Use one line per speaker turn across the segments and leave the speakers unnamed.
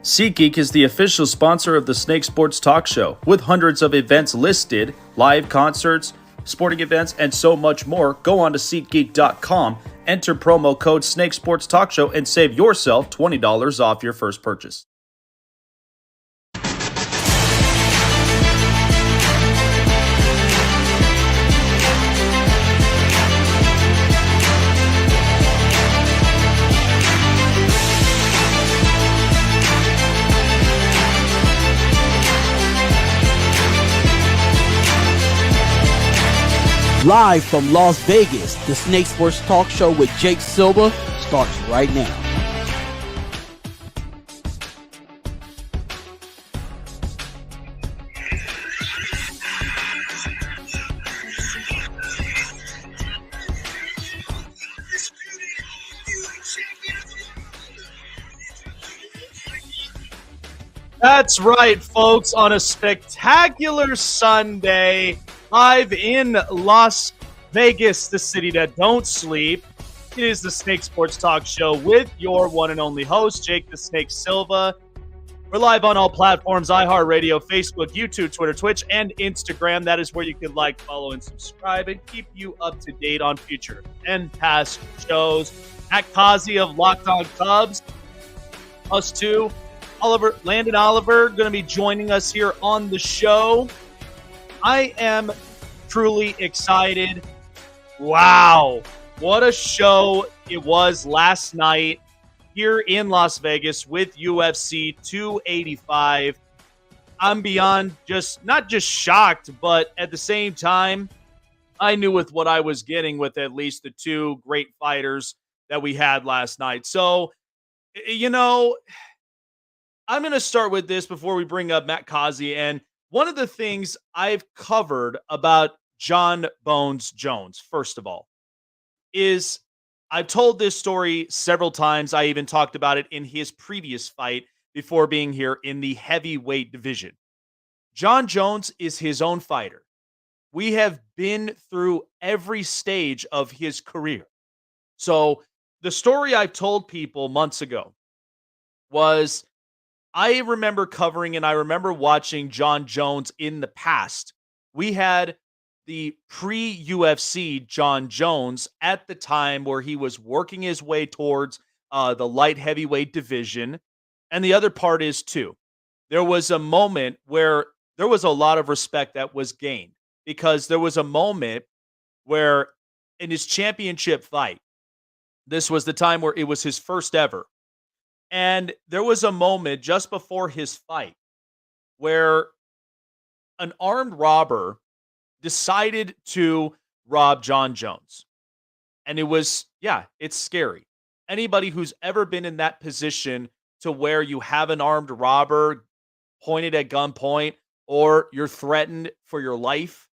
SeatGeek is the official sponsor of the Snake Sports Talk Show, with hundreds of events listed, live concerts, sporting events, and so much more. Go on to SeatGeek.com, enter promo code Snake Sports Talk Show, and save yourself $20 off your first purchase.
Live from Las Vegas, the Snake Sports Talk Show with Jake Silva starts right now.
That's right, folks. On a spectacular Sunday, live in Las Vegas, the city that don't sleep. It is the Snake Sports Talk Show with your one and only host, Jake the Snake Silva. We're live on all platforms, iHeartRadio, Facebook, YouTube, Twitter, Twitch, and Instagram. That is where you can like, follow, and subscribe and keep you up to date on future and past shows. At Cozzi of Locked On Cubs, us two. Landon Oliver going to be joining us here on the show. I am truly excited. Wow, what a show it was last night here in Las Vegas with UFC 285. I'm beyond not just shocked, but at the same time, I knew with what I was getting with at least the two great fighters that we had last night. So, I'm going to start with this before we bring up Matt Cozzi. And one of the things I've covered about Jon Bones Jones, first of all, is I've told this story several times. I even talked about it in his previous fight before being here in the heavyweight division. Jon Jones is his own fighter. We have been through every stage of his career. So the story I've told people months ago was I remember covering and I remember watching Jon Jones in the past. We had the pre-UFC Jon Jones at the time where he was working his way towards the light heavyweight division. And the other part is, too, there was a moment where there was a lot of respect that was gained because there was a moment where in his championship fight, this was the time where it was his first ever. And there was a moment just before his fight where an armed robber decided to rob Jon Jones. And it was, it's scary. Anybody who's ever been in that position to where you have an armed robber pointed at gunpoint or you're threatened for your life,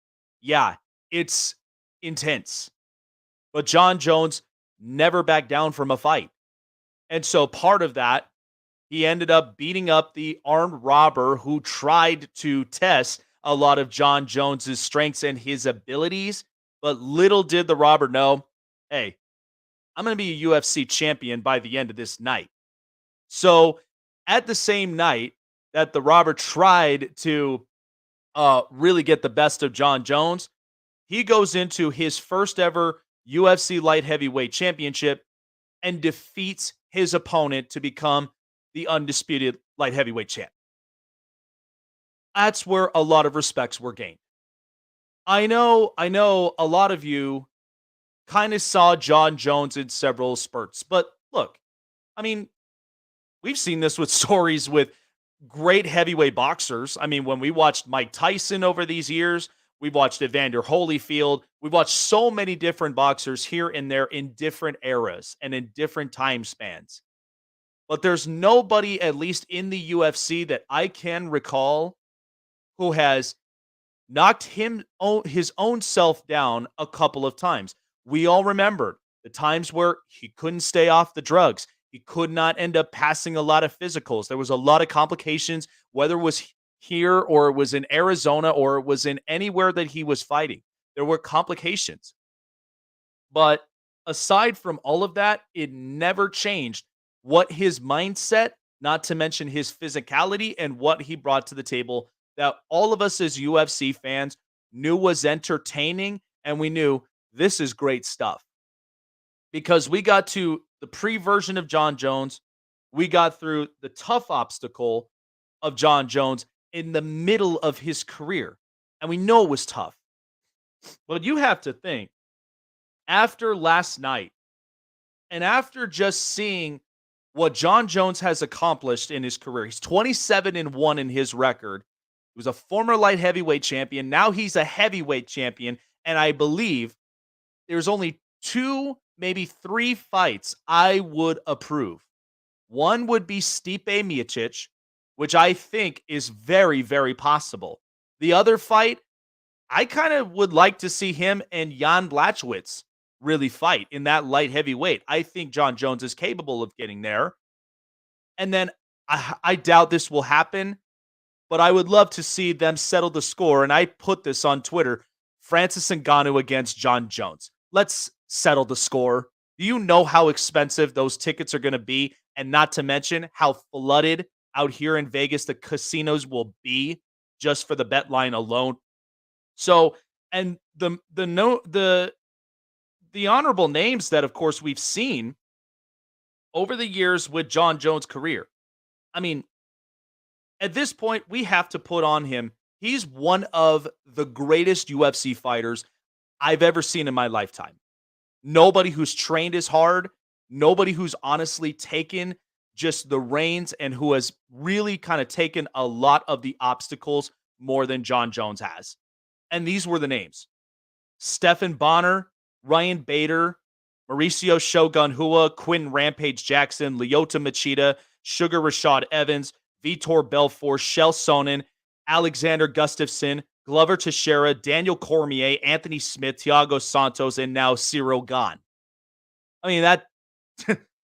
it's intense. But Jon Jones never backed down from a fight. And so part of that, he ended up beating up the armed robber who tried to test a lot of Jon Jones's strengths and his abilities. But little did the robber know, hey, I'm going to be a UFC champion by the end of this night. So at the same night that the robber tried to really get the best of Jon Jones, he goes into his first ever UFC light heavyweight championship and defeats his opponent to become the undisputed light heavyweight champ. That's where a lot of respects were gained. I know a lot of you kind of saw Jon Jones in several spurts, but look, I mean, we've seen this with stories with great heavyweight boxers. I mean, when we watched Mike Tyson over these years, we watched Evander Holyfield. We watched so many different boxers here and there in different eras and in different time spans. But there's nobody, at least in the UFC, that I can recall who has knocked his own self down a couple of times. We all remember the times where he couldn't stay off the drugs. He could not end up passing a lot of physicals. There was a lot of complications, whether it was here or it was in Arizona or it was in anywhere that he was fighting. There were complications. But aside from all of that, it never changed what his mindset not to mention his physicality and what he brought to the table that all of us as UFC fans knew was entertaining, and we knew this is great stuff. Because we got to the pre-version of John Jones, we got through the tough obstacle of John Jones in the middle of his career, and we know it was tough. But you have to think, after last night, and after just seeing what John Jones has accomplished in his career, he's 27-1 in his record. He was a former light heavyweight champion. Now he's a heavyweight champion. And I believe there's only 2, maybe 3 fights I would approve. One would be Stipe Miocic, which I think is very, very possible. The other fight, I kind of would like to see him and Jan Blachowicz really fight in that light heavyweight. I think John Jones is capable of getting there. And then I doubt this will happen, but I would love to see them settle the score. And I put this on Twitter, Francis Ngannou against John Jones. Let's settle the score. Do you know how expensive those tickets are going to be? And not to mention how flooded out here in Vegas the casinos will be just for the bet line alone. So, and the honorable names that, of course, we've seen over the years with John Jones' career. I mean, at this point, we have to put on him. He's one of the greatest UFC fighters I've ever seen in my lifetime. Nobody who's trained as hard, nobody who's honestly taken just the reins and who has really kind of taken a lot of the obstacles more than John Jones has. And these were the names: Stephan Bonner, Ryan Bader, Mauricio Shogun Hua, Quinn Rampage Jackson, Lyoto Machida, Sugar Rashad Evans, Vitor Belfort, Shel Sonnen, Alexander Gustafsson, Glover Teixeira, Daniel Cormier, Anthony Smith, Thiago Santos, and now Cyril Gane. I mean, that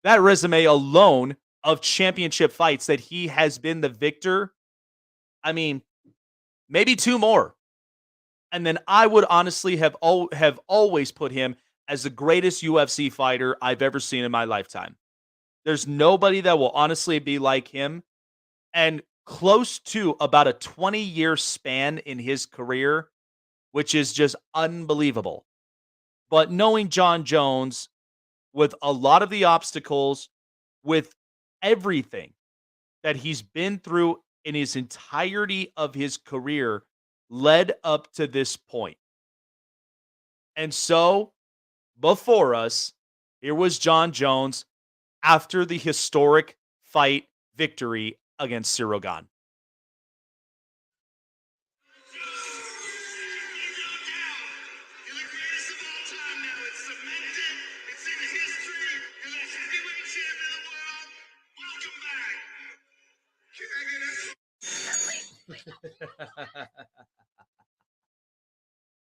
that resume alone of championship fights that he has been the victor, I mean, maybe 2 more. And then I would honestly have always put him as the greatest UFC fighter I've ever seen in my lifetime. There's nobody that will honestly be like him. And close to about a 20-year span in his career, which is just unbelievable. But knowing John Jones, with a lot of the obstacles, with everything that he's been through in his entirety of his career, led up to this point. And so, before us, here was John Jones after the historic fight victory against Cyril Gane.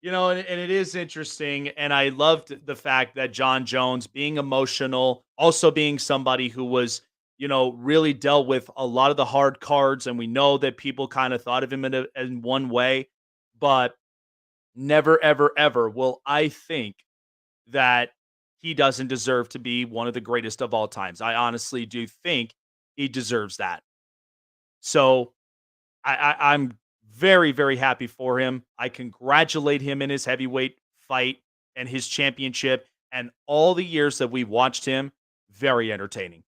You know, and it is interesting, and I loved the fact that John Jones, being emotional, also being somebody who was, really dealt with a lot of the hard cards, and we know that people kind of thought of him in one way, but never, ever, ever will I think that he doesn't deserve to be one of the greatest of all times. I honestly do think he deserves that. So I'm very, very happy for him. I congratulate him in his heavyweight fight and his championship and all the years that we've watched him. Very entertaining.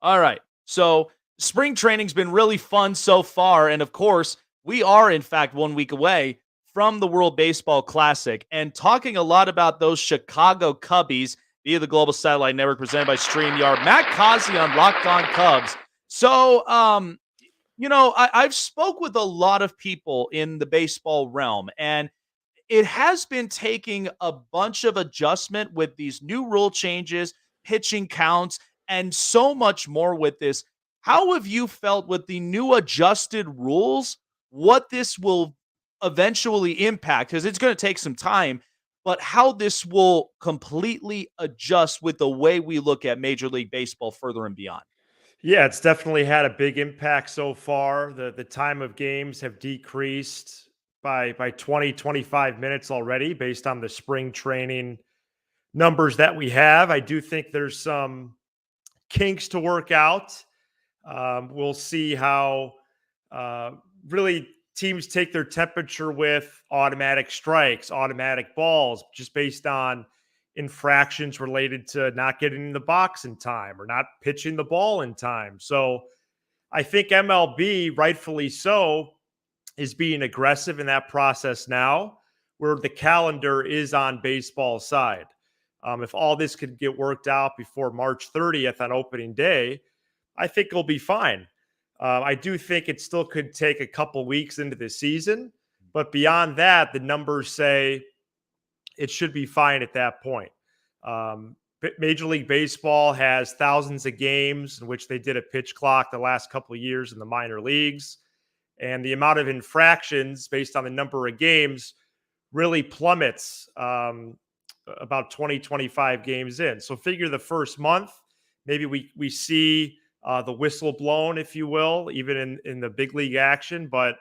All right. So spring training's been really fun so far. And of course, we are, in fact, 1 week away from the World Baseball Classic and talking a lot about those Chicago Cubbies via the Global Satellite Network presented by StreamYard. Matt Cozzi on Locked On Cubs. So, I've spoke with a lot of people in the baseball realm, and it has been taking a bunch of adjustment with these new rule changes, pitching counts, and so much more with this. How have you felt with the new adjusted rules? What this will eventually impact, because it's going to take some time, but how this will completely adjust with the way we look at Major League Baseball further and beyond?
Yeah, it's definitely had a big impact so far. The time of games have decreased by 20, 25 minutes already based on the spring training numbers that we have. I do think there's some kinks to work out We'll see how really teams take their temperature with automatic strikes, automatic balls, just based on infractions related to not getting in the box in time or not pitching the ball in time. So I think MLB, rightfully so, is being aggressive in that process now, where the calendar is on baseball's side. If all this could get worked out before March 30th on opening day, I think it'll be fine. I do think it still could take a couple weeks into the season, but beyond that, the numbers say it should be fine at that point. Major League Baseball has thousands of games in which they did a pitch clock the last couple of years in the minor leagues. And the amount of infractions based on the number of games really plummets about 20, 25 games in. So figure the first month, maybe we see the whistle blown, if you will, even in the big league action. But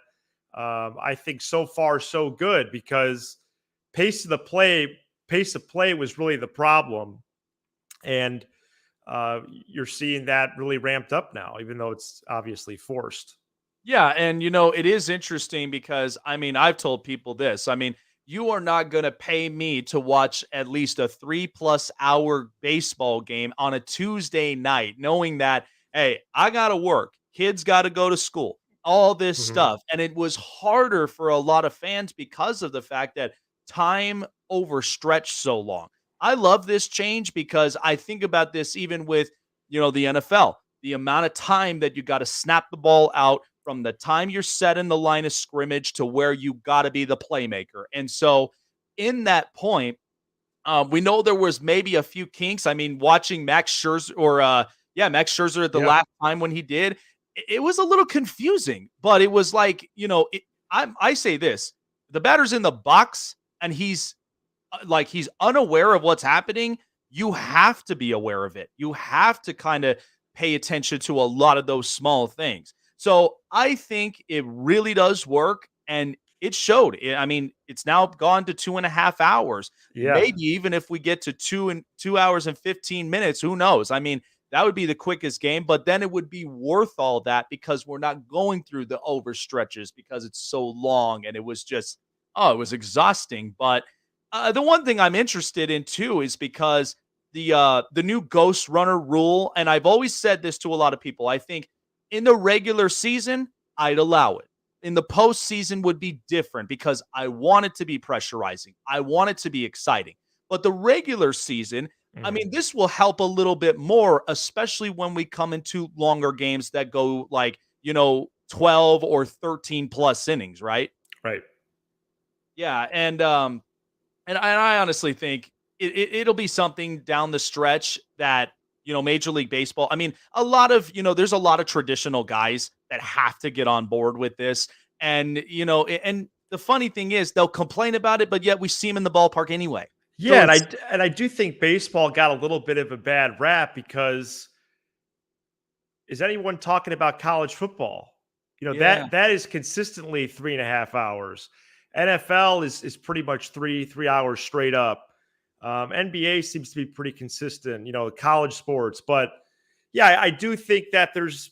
I think so far so good, because pace of play was really the problem. And you're seeing that really ramped up now, even though it's obviously forced.
Yeah, and it is interesting because I've told people this. You are not going to pay me to watch at least a 3+ hour baseball game on a Tuesday night, knowing that, hey, I got to work, kids got to go to school, all this stuff. And it was harder for a lot of fans because of the fact that time overstretched so long. I love this change because I think about this even with, the NFL, the amount of time that you got to snap the ball out from the time you're set in the line of scrimmage to where you got to be the playmaker. And so in that point, we know there was maybe a few kinks. Watching Max Scherzer Max Scherzer at the last time when he did, it was a little confusing, but it was like, I say this, the batter's in the box and he's unaware of what's happening. You have to be aware of it. You have to kind of pay attention to a lot of those small things. So I think it really does work, and it showed. It's now gone to 2.5 hours.
Yeah.
Maybe even if we get to 2 hours and 15 minutes, who knows? That would be the quickest game, but then it would be worth all that because we're not going through the overstretches because it's so long, and it was just, it was exhausting. But the one thing I'm interested in too is because the new ghost runner rule, and I've always said this to a lot of people. I think in the regular season, I'd allow it. In the postseason would be different because I want it to be pressurizing. I want it to be exciting. But the regular season, this will help a little bit more, especially when we come into longer games that go 12 or 13 plus innings, right?
Right.
Yeah, and I honestly think it'll be something down the stretch that Major League Baseball. A lot of, there's a lot of traditional guys that have to get on board with this. And, and the funny thing is they'll complain about it, but yet we see them in the ballpark anyway.
Yeah. And I do think baseball got a little bit of a bad rap because is anyone talking about college football? That is consistently 3.5 hours. NFL is pretty much three hours straight up. NBA seems to be pretty consistent, college sports. But yeah, I do think that there's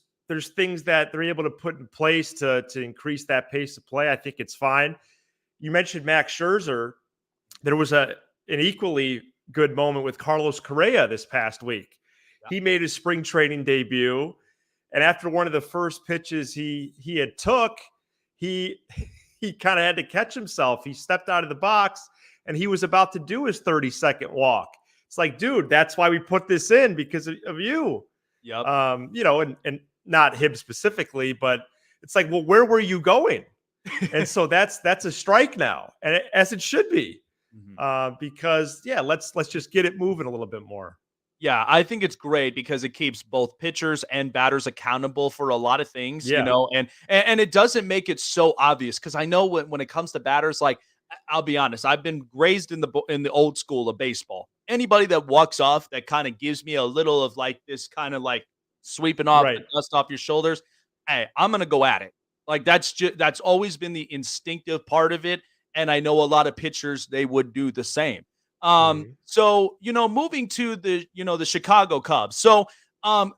things that they're able to put in place to increase that pace of play. I think it's fine. You mentioned Max Scherzer. There was an equally good moment with Carlos Correa this past week. Yeah. He made his spring training debut, and after one of the first pitches he had took, he kind of had to catch himself. He stepped out of the box, and he was about to do his 30-second walk. It's like, dude, that's why we put this in, because of you.
Yep.
And not him specifically, but it's like, well, where were you going? And so that's a strike now, and as it should be, because let's just get it moving a little bit more.
Yeah, I think it's great because it keeps both pitchers and batters accountable for a lot of things, and it doesn't make it so obvious. Because I know when it comes to batters, like, I'll be honest, I've been raised in the old school of baseball. Anybody that walks off that kind of gives me a little of like this kind of like sweeping off the dust off your shoulders, hey, I'm gonna go at it. Like that's always been the instinctive part of it, and I know a lot of pitchers they would do the same. So, moving to the Chicago Cubs. So,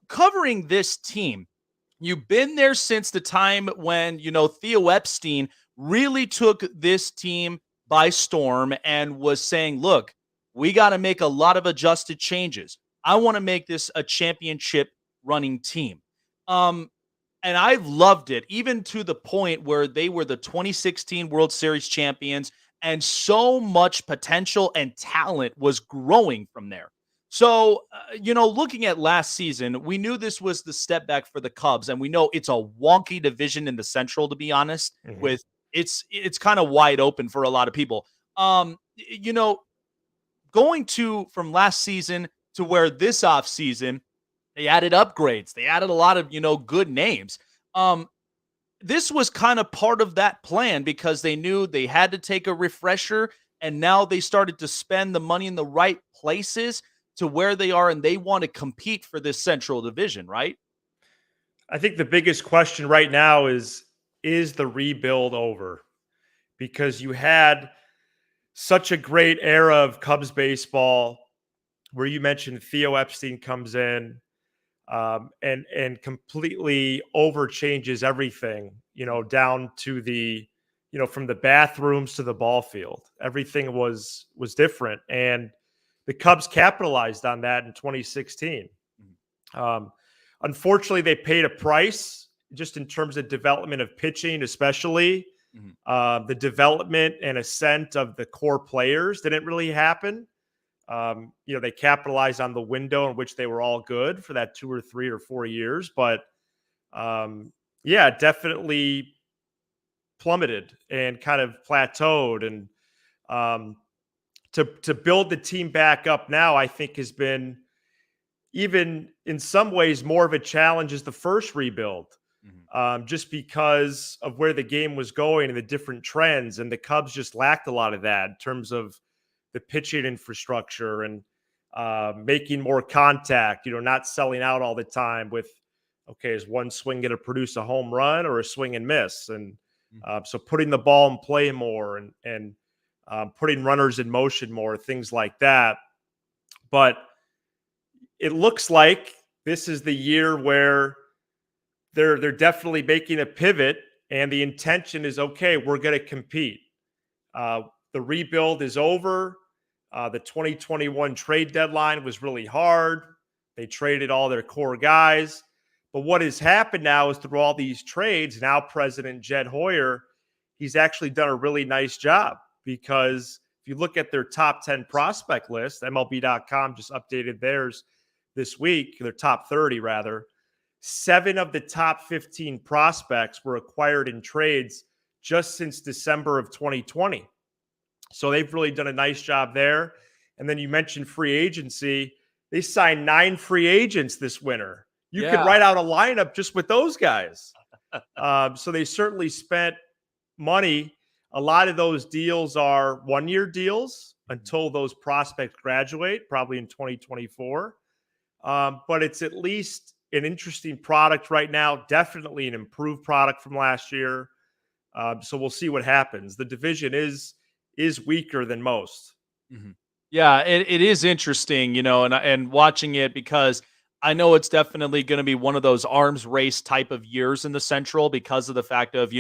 covering this team, You've been there since the time when, Theo Epstein really took this team by storm and was saying, look, we got to make a lot of adjusted changes. I want to make this a championship running team. Um, and I've loved it, even to the point where they were the 2016 World Series champions, and so much potential and talent was growing from there. So, looking at last season, we knew this was the step back for the Cubs, and we know it's a wonky division in the Central, to be honest.
Mhm.
With it's kind of wide open for a lot of people. You know, going to from last season to where this off season, they added upgrades. They added a lot of good names. Um, this was kind of part of that plan because they knew they had to take a refresher, and now they started to spend the money in the right places to where they are, and they want to compete for this Central Division, right?
I think the biggest question right now is the rebuild over? Because you had such a great era of Cubs baseball where you mentioned Theo Epstein comes in, and completely overchanges everything, down to the, from the bathrooms to the ball field. Everything was different. And the Cubs capitalized on that in 2016. Um, Unfortunately, they paid a price just in terms of development of pitching, especially.
Mhm.
The development and ascent of the core players didn't really happen. They capitalized on the window in which they were all good for that 2 or 3 or 4 years, but yeah, definitely plummeted and kind of plateaued. And um, to build the team back up now, I think has been even in some ways more of a challenge as the first rebuild,
Mhm.
just because of where the game was going and the different trends. And the Cubs just lacked a lot of that in terms of the pitching infrastructure and making more contact, not selling out all the time with, okay, is one swing going to produce a home run or a swing and miss? And
Mhm.
so putting the ball in play more and putting runners in motion more, things like that. But it looks like this is the year where they're definitely making a pivot, and the intention is, okay, we're going to compete. Uh, the rebuild is over. The 2021 trade deadline was really hard. They traded all their core guys. But what has happened now is through all these trades, now President Jed Hoyer, he's actually done a really nice job, because if you look at their top 10 prospect list, MLB.com just updated theirs this week, their top 30 rather. 7 of the top 15 prospects were acquired in trades just since December of 2020. So they've really done a nice job there. And then you mentioned free agency. They signed 9 free agents this winter. You could
Yeah.
write out a lineup just with those guys. So they certainly spent money. A lot of those deals are 1-year deals until those prospects graduate, probably in 2024. But it's at least an interesting product right now. Definitely an improved product from last year. So we'll see what happens. The division is weaker than most.
Mhm. Yeah, it is interesting, and watching it because I know it's definitely going to be one of those arms race type of years in the Central because of the fact of,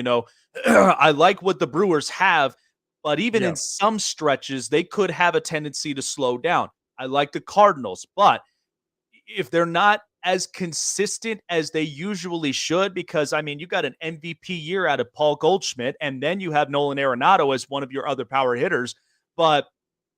I like what the Brewers have, but even in
Yep.
some stretches, they could have a tendency to slow down. I like the Cardinals, but if they're not as consistent as they usually should, because I mean, you got an MVP year out of Paul Goldschmidt, and then you have Nolan Arenado as one of your other power hitters. But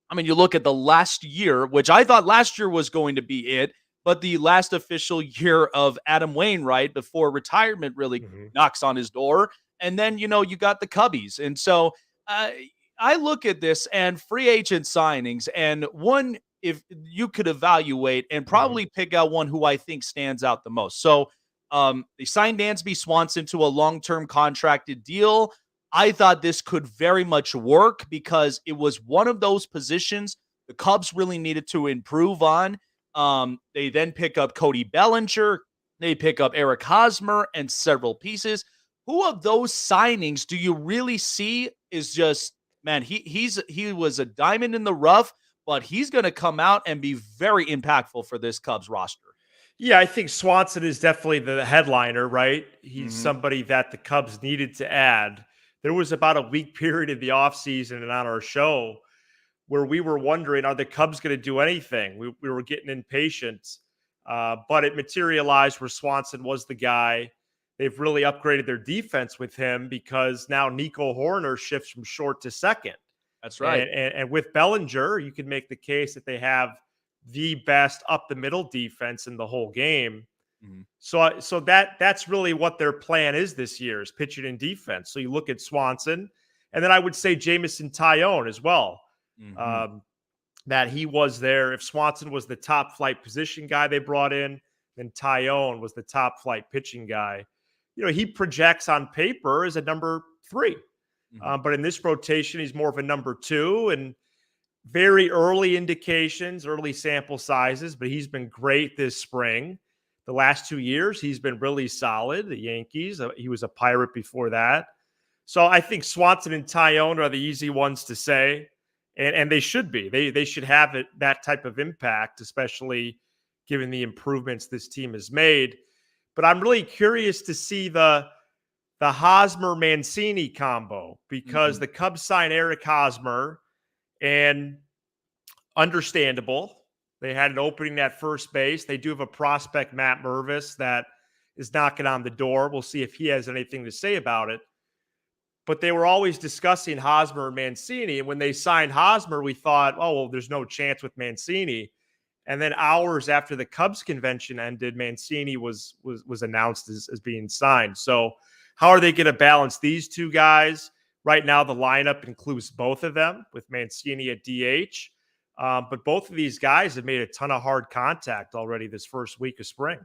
I mean, you look at the last year, which I thought last year was going to be it, but the last official year of Adam Wainwright before retirement really
Mhm.
knocks on his door. And then, you got the Cubbies. And so uh, I look at this and free agent signings, and one, if you could evaluate and
Mhm.
probably pick out one who I think stands out the most. So they signed Dansby Swanson to a long term contracted deal. I thought this could very much work because it was one of those positions the Cubs really needed to improve on. They then pick up Cody Bellinger, they pick up Eric Hosmer and several pieces. Who of those signings do you really see is just, man, he was a diamond in the rough, but he's going to come out and be very impactful for this Cubs roster.
Yeah, I think Swanson is definitely the headliner, right? He's
Mhm.
somebody that the Cubs needed to add. There was about a week period in the offseason and on our show where we were wondering, are the Cubs going to do anything? We were getting impatient, but it materialized where Swanson was the guy. They've really upgraded their defense with him because now Nico Horner shifts from short to second.
That's right.
And with Bellinger, you can make the case that they have the best up the middle defense in the whole game.
Mhm.
So that's really what their plan is this year is pitching and defense. So you look at Swanson, and then I would say Jamison Tyone as well.
Mhm.
Um, that he was there. If Swanson was the top flight position guy they brought in, then Tyone was the top flight pitching guy. He projects on paper as a number 3.
Mhm.
But in this rotation, he's more of a number 2 and very early indications, early sample sizes, but he's been great this spring. The last 2 years, he's been really solid. The Yankees, he was a Pirate before that. So I think Swanson and Tyone are the easy ones to say, and they should be. They should have that type of impact, especially given the improvements this team has made. But I'm really curious to see the Hosmer Mancini combo because
Mhm.
the Cubs sign Eric Hosmer, and understandable. They had an opening at first base. They do have a prospect, Matt Mervis, that is knocking on the door. We'll see if he has anything to say about it. But they were always discussing Hosmer and Mancini. And when they signed Hosmer, we thought, oh, well, there's no chance with Mancini. And then hours after the Cubs convention ended, Mancini was announced as being signed. So how are they going to balance these two guys? Right now, the lineup includes both of them with Mancini at DH. But both of these guys have made a ton of hard contact already this first week of spring.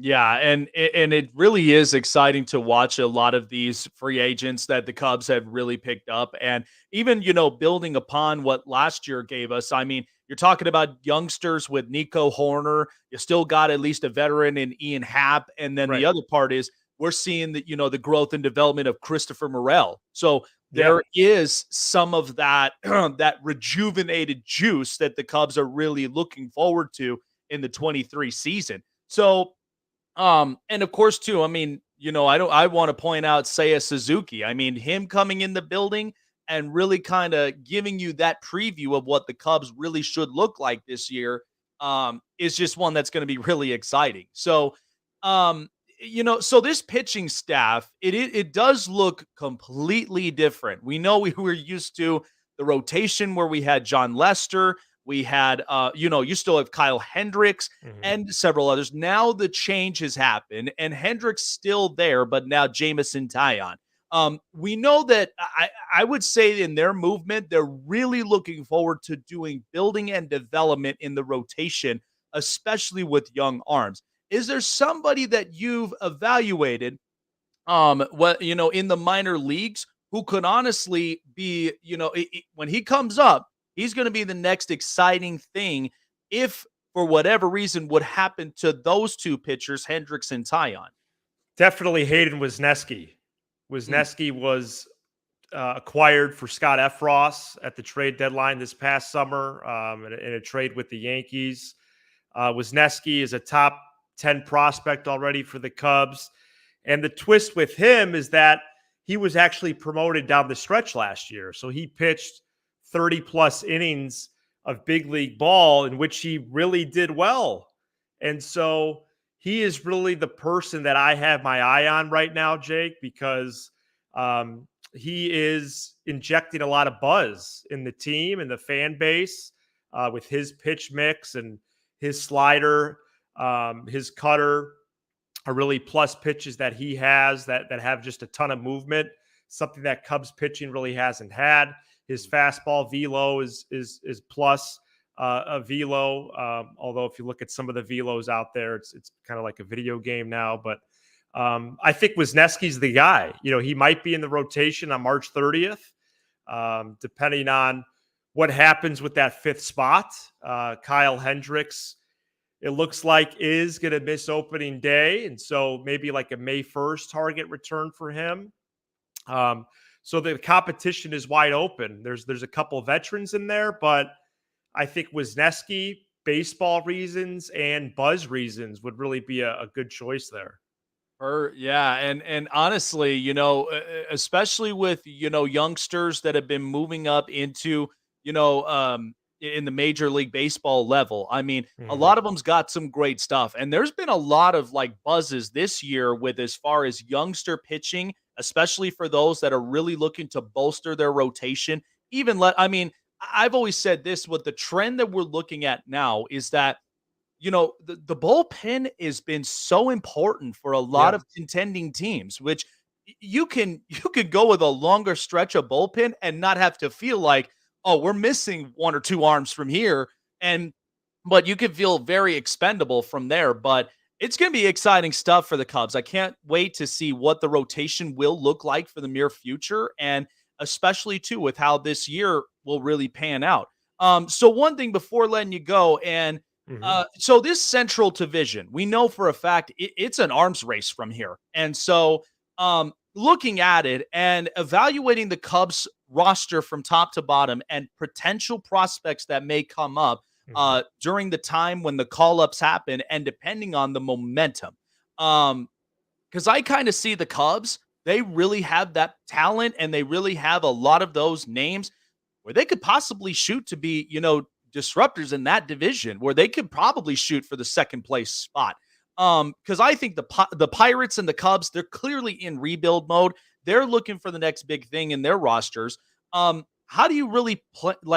Yeah, and it really is exciting to watch a lot of these free agents that the Cubs have really picked up, and even building upon what last year gave us. I mean, you're talking about youngsters with Nico Horner. You still got at least a veteran in Ian Happ, and then the
Right.
other part is we're seeing that the growth and development of Christopher Morel. So
Yeah.
there is some of that that rejuvenated juice that the Cubs are really looking forward to in the 23 season. So and of course, too, I mean, I want to point out Seiya Suzuki. I mean, him coming in the building and really kind of giving you that preview of what the Cubs really should look like this year is just one that's going to be really exciting. So, so this pitching staff, it does look completely different. We know we were used to the rotation where we had John Lester, we had you still have Kyle Hendricks
Mhm.
and several others. Now the change has happened, and Hendrick's still there, but now Jamison Tyon. We know that I would say in their movement, they're really looking forward to doing building and development in the rotation, especially with young arms. Is there somebody that you've evaluated, in the minor leagues who could honestly be, when he comes up, he's going to be the next exciting thing if for whatever reason would happen to those two pitchers, Hendricks and Tyon.
Definitely Hayden Wisniewski.
Mm,
Wisniewski was acquired for Scott Efros at the trade deadline this past summer in a trade with the Yankees. Wisniewski is a top 10 prospect already for the Cubs. And the twist with him is that he was actually promoted down the stretch last year. So he pitched 30 plus innings of big league ball in which he really did well. And so he is really the person that I have my eye on right now, Jake, because he is injecting a lot of buzz in the team and the fan base with his pitch mix and his slider, his cutter are really plus pitches that he has that have just a ton of movement, something that Cubs pitching really hasn't had. His fastball velo is plus a velo. Although if you look at some of the velos out there, it's kind of like a video game now. But I think Wisniewski's the guy. He might be in the rotation on March 30th, depending on what happens with that fifth spot. Kyle Hendricks, it looks like, is going to miss opening day. And so maybe like a May 1st target return for him. So the competition is wide open. There's a couple of veterans in there, but I think Wisniewski baseball reasons and buzz reasons would really be a good choice there.
Yeah, and honestly, especially with youngsters that have been moving up into in the Major League Baseball level. I mean, a
Mhm.
lot of them's got some great stuff, and there's been a lot of like buzzes this year with as far as youngster pitching, especially for those that are really looking to bolster their rotation. I mean, I've always said this: with the trend that we're looking at now is that the bullpen has been so important for a lot
Yeah.
of contending teams, which you can go with a longer stretch of bullpen and not have to feel like, oh, we're missing one or two arms from here. And but you can feel very expendable from there. But it's gonna be exciting stuff for the Cubs. I can't wait to see what the rotation will look like for the near future, and especially too with how this year will really pan out. So one thing before letting you go, and
Mhm.
so this Central Division, we know for a fact it's an arms race from here. And so looking at it and evaluating the Cubs roster from top to bottom and potential prospects that may come up
Mhm.
during the time when the call-ups happen and depending on the momentum. Because I kind of see the Cubs, they really have that talent and they really have a lot of those names where they could possibly shoot to be, disruptors in that division, where they could probably shoot for the second place spot. Because I think the Pirates and the Cubs, they're clearly in rebuild mode. They're looking for the next big thing in their rosters. How do you really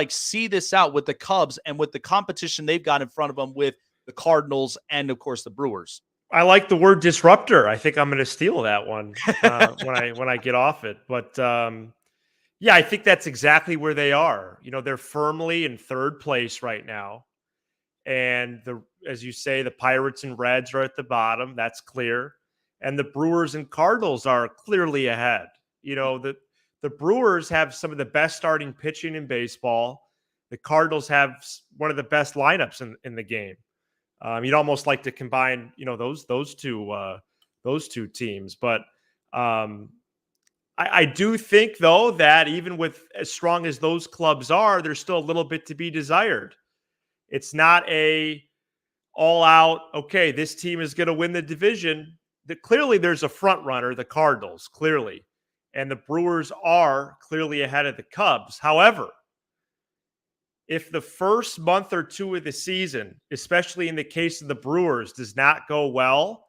see this out with the Cubs and with the competition they've got in front of them with the Cardinals and of course the Brewers?
I like the word disruptor. I think I'm going to steal that one when I get off it. But yeah, I think that's exactly where they are. They're firmly in third place right now, and as you say, the Pirates and Reds are at the bottom. That's clear, and the Brewers and Cardinals are clearly ahead. The Brewers have some of the best starting pitching in baseball. The Cardinals have one of the best lineups in the game. You'd almost like to combine, those two teams. But I do think, though, that even with as strong as those clubs are, there's still a little bit to be desired. It's not a all out, okay, this team is going to win the division. Clearly, there's a front runner, the Cardinals, clearly. And the Brewers are clearly ahead of the Cubs. However, if the first month or two of the season, especially in the case of the Brewers, does not go well,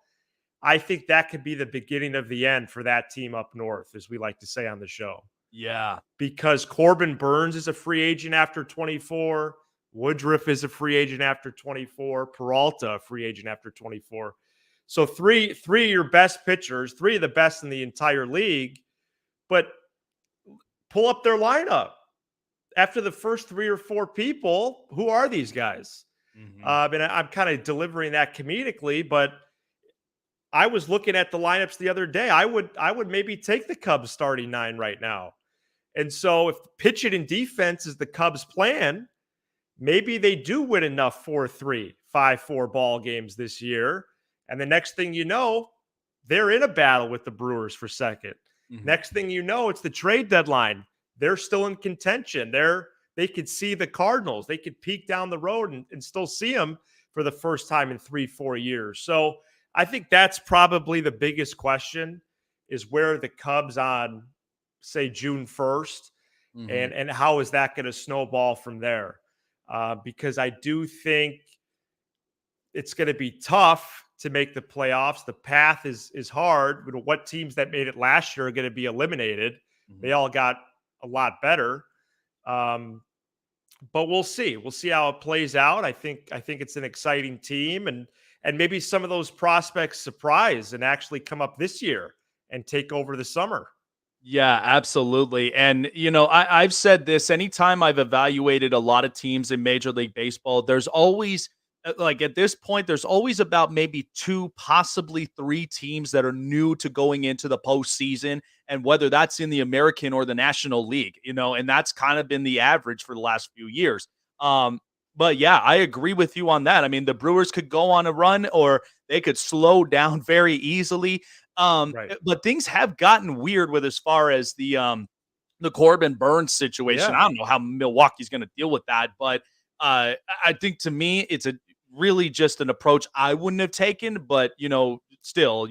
I think that could be the beginning of the end for that team up north, as we like to say on the show.
Yeah.
Because Corbin Burns is a free agent after 24. Woodruff is a free agent after 24. Peralta, a free agent after 24. So three of your best pitchers, three of the best in the entire league, but pull up their lineup. After the first three or four people, who are these guys?
Mm-hmm.
And I'm kind of delivering that comedically, but I was looking at the lineups the other day. I would maybe take the Cubs starting nine right now. And so if pitching and defense is the Cubs' plan, maybe they do win enough 4-3, 5-4 ball games this year. And the next thing you know, they're in a battle with the Brewers for second.
Mm-hmm.
Next thing you know, it's the trade deadline. They're still in contention. They could see the Cardinals. They could peek down the road and still see them for the first time in 3-4 years. So I think that's probably the biggest question, is where are the Cubs on, say, June 1st, and how is that going to snowball from there? Because I do think it's going to be tough to make the playoffs. The path is hard. What teams that made it last year are going to be eliminated?
Mm-hmm.
They all got a lot better. But we'll see. We'll see how it plays out. I think it's an exciting team, and maybe some of those prospects surprise and actually come up this year and take over the summer.
Yeah, absolutely. And, I've said this anytime I've evaluated a lot of teams in Major League Baseball, there's always, at this point, there's always about maybe two, possibly three teams that are new to going into the postseason, and whether that's in the American or the National League, and that's kind of been the average for the last few years. But yeah, I agree with you on that. I mean, the Brewers could go on a run or they could slow down very easily.
Right.
But things have gotten weird with as far as the Corbin Burns situation.
Yeah.
I don't know how Milwaukee's going to deal with that, but I think to me, it's a really just an approach I wouldn't have taken, but still,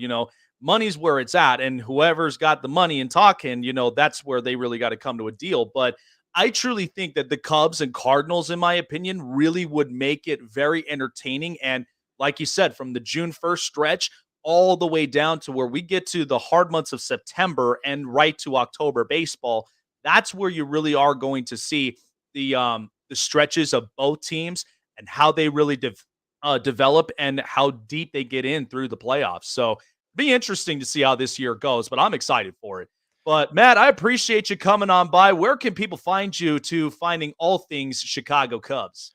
money's where it's at, and whoever's got the money and talking, that's where they really got to come to a deal. But I truly think that the Cubs and Cardinals, in my opinion, really would make it very entertaining. And like you said, from the June 1st stretch all the way down to where we get to the hard months of September and right to October baseball, that's where you really are going to see the stretches of both teams and how they really develop and how deep they get in through the playoffs. So be interesting to see how this year goes, but I'm excited for it. But Matt, I appreciate you coming on by. Where can people find you to finding all things Chicago Cubs?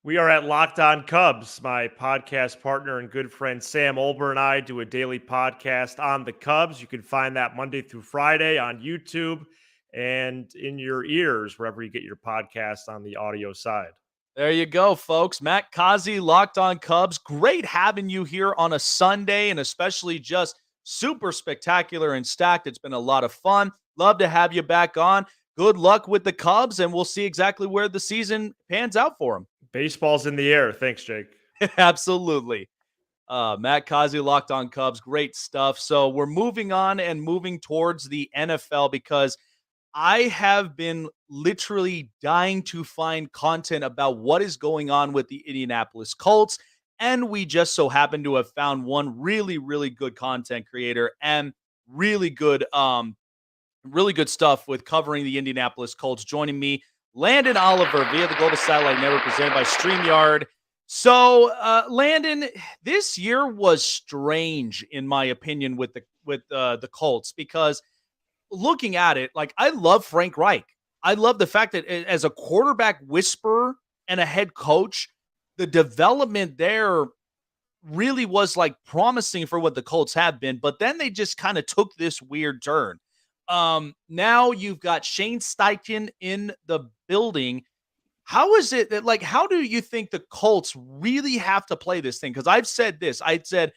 We are at Locked On Cubs. My podcast partner and good friend Sam Olber and I do a daily podcast on the Cubs. You can find that Monday through Friday on YouTube and in your ears, wherever you get your podcasts on the audio side.
There you go, folks. Matt Cozzi, Locked On Cubs. Great having you here on a Sunday, and especially just super spectacular and stacked. It's been a lot of fun. Love to have you back on. Good luck with the Cubs, and we'll see exactly where the season pans out for them.
Baseball's in the air. Thanks, Jake.
Absolutely. Matt Cozzi, Locked On Cubs. Great stuff. So we're moving on and moving towards the NFL because I have been literally dying to find content about what is going on with the Indianapolis Colts. And we just so happen to have found one really, really good content creator and really good stuff with covering the Indianapolis Colts. Joining me, Landon Oliver via the Global Satellite Network, presented by StreamYard. So, Landon, this year was strange, in my opinion, with the Colts, because looking at it, like, I love Frank Reich. I love the fact that as a quarterback whisperer and a head coach, the development there really was like promising for what the Colts have been, but then they just kind of took this weird turn. Now you've got Shane Steichen in the building. How is it that, like, how do you think the Colts really have to play this thing? Because I've said this, I said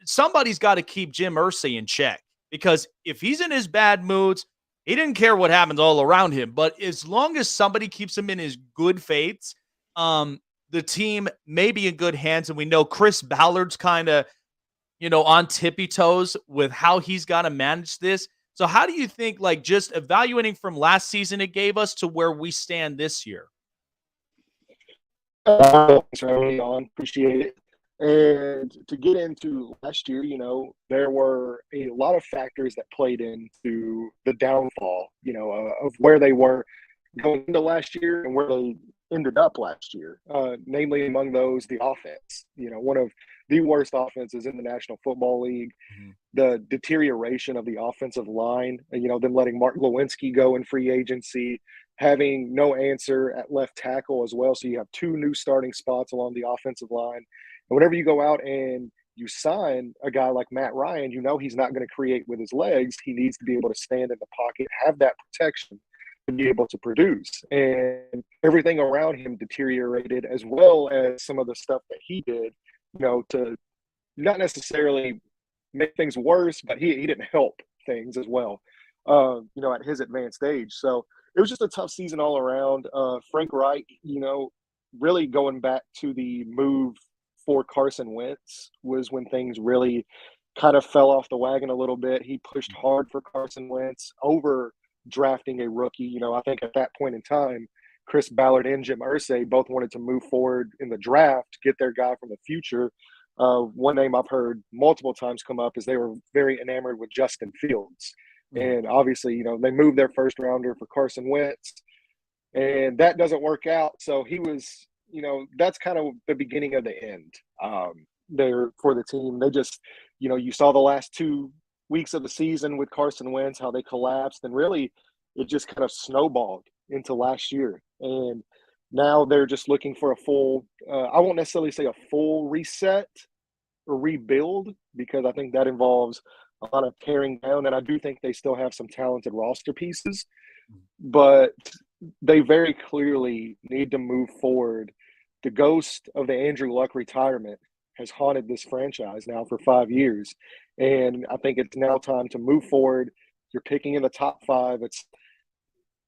somebody's got to keep Jim Irsay in check, because if he's in his bad moods, he didn't care what happens all around him. But as long as somebody keeps him in his good faiths, the team may be in good hands. And we know Chris Ballard's kind of, on tippy toes with how he's got to manage this. So how do you think, like, just evaluating from last season it gave us to where we stand this year?
Thanks for having me on. Appreciate it. And to get into last year, there were a lot of factors that played into the downfall, of where they were going into last year and where they ended up last year. Namely, among those, the offense. One of the worst offenses in the National Football League. Mm-hmm. The deterioration of the offensive line, them letting Mark Lewinsky go in free agency, having no answer at left tackle as well. So you have two new starting spots along the offensive line. And whenever you go out and you sign a guy like Matt Ryan, he's not going to create with his legs. He needs to be able to stand in the pocket, have that protection, to be able to produce. And everything around him deteriorated, as well as some of the stuff that he did, to not necessarily make things worse, but he didn't help things as well, at his advanced age. So it was just a tough season all around. Frank Reich, really going back to the move for Carson Wentz was when things really kind of fell off the wagon a little bit. He pushed hard for Carson Wentz over drafting a rookie. I think at that point in time, Chris Ballard and Jim Irsay both wanted to move forward in the draft, get their guy from the future. One name I've heard multiple times come up is they were very enamored with Justin Fields. And obviously, they moved their first rounder for Carson Wentz, and that doesn't work out. So he was, that's kind of the beginning of the end there for the team. They just, you saw the last 2 weeks of the season with Carson Wentz, how they collapsed, and really it just kind of snowballed into last year. And now they're just looking for a full, I won't necessarily say a full reset or rebuild, because I think that involves a lot of tearing down. And I do think they still have some talented roster pieces, but they very clearly need to move forward. The ghost of the Andrew Luck retirement has haunted this franchise now for 5 years. And I think it's now time to move forward. You're picking in the top 5.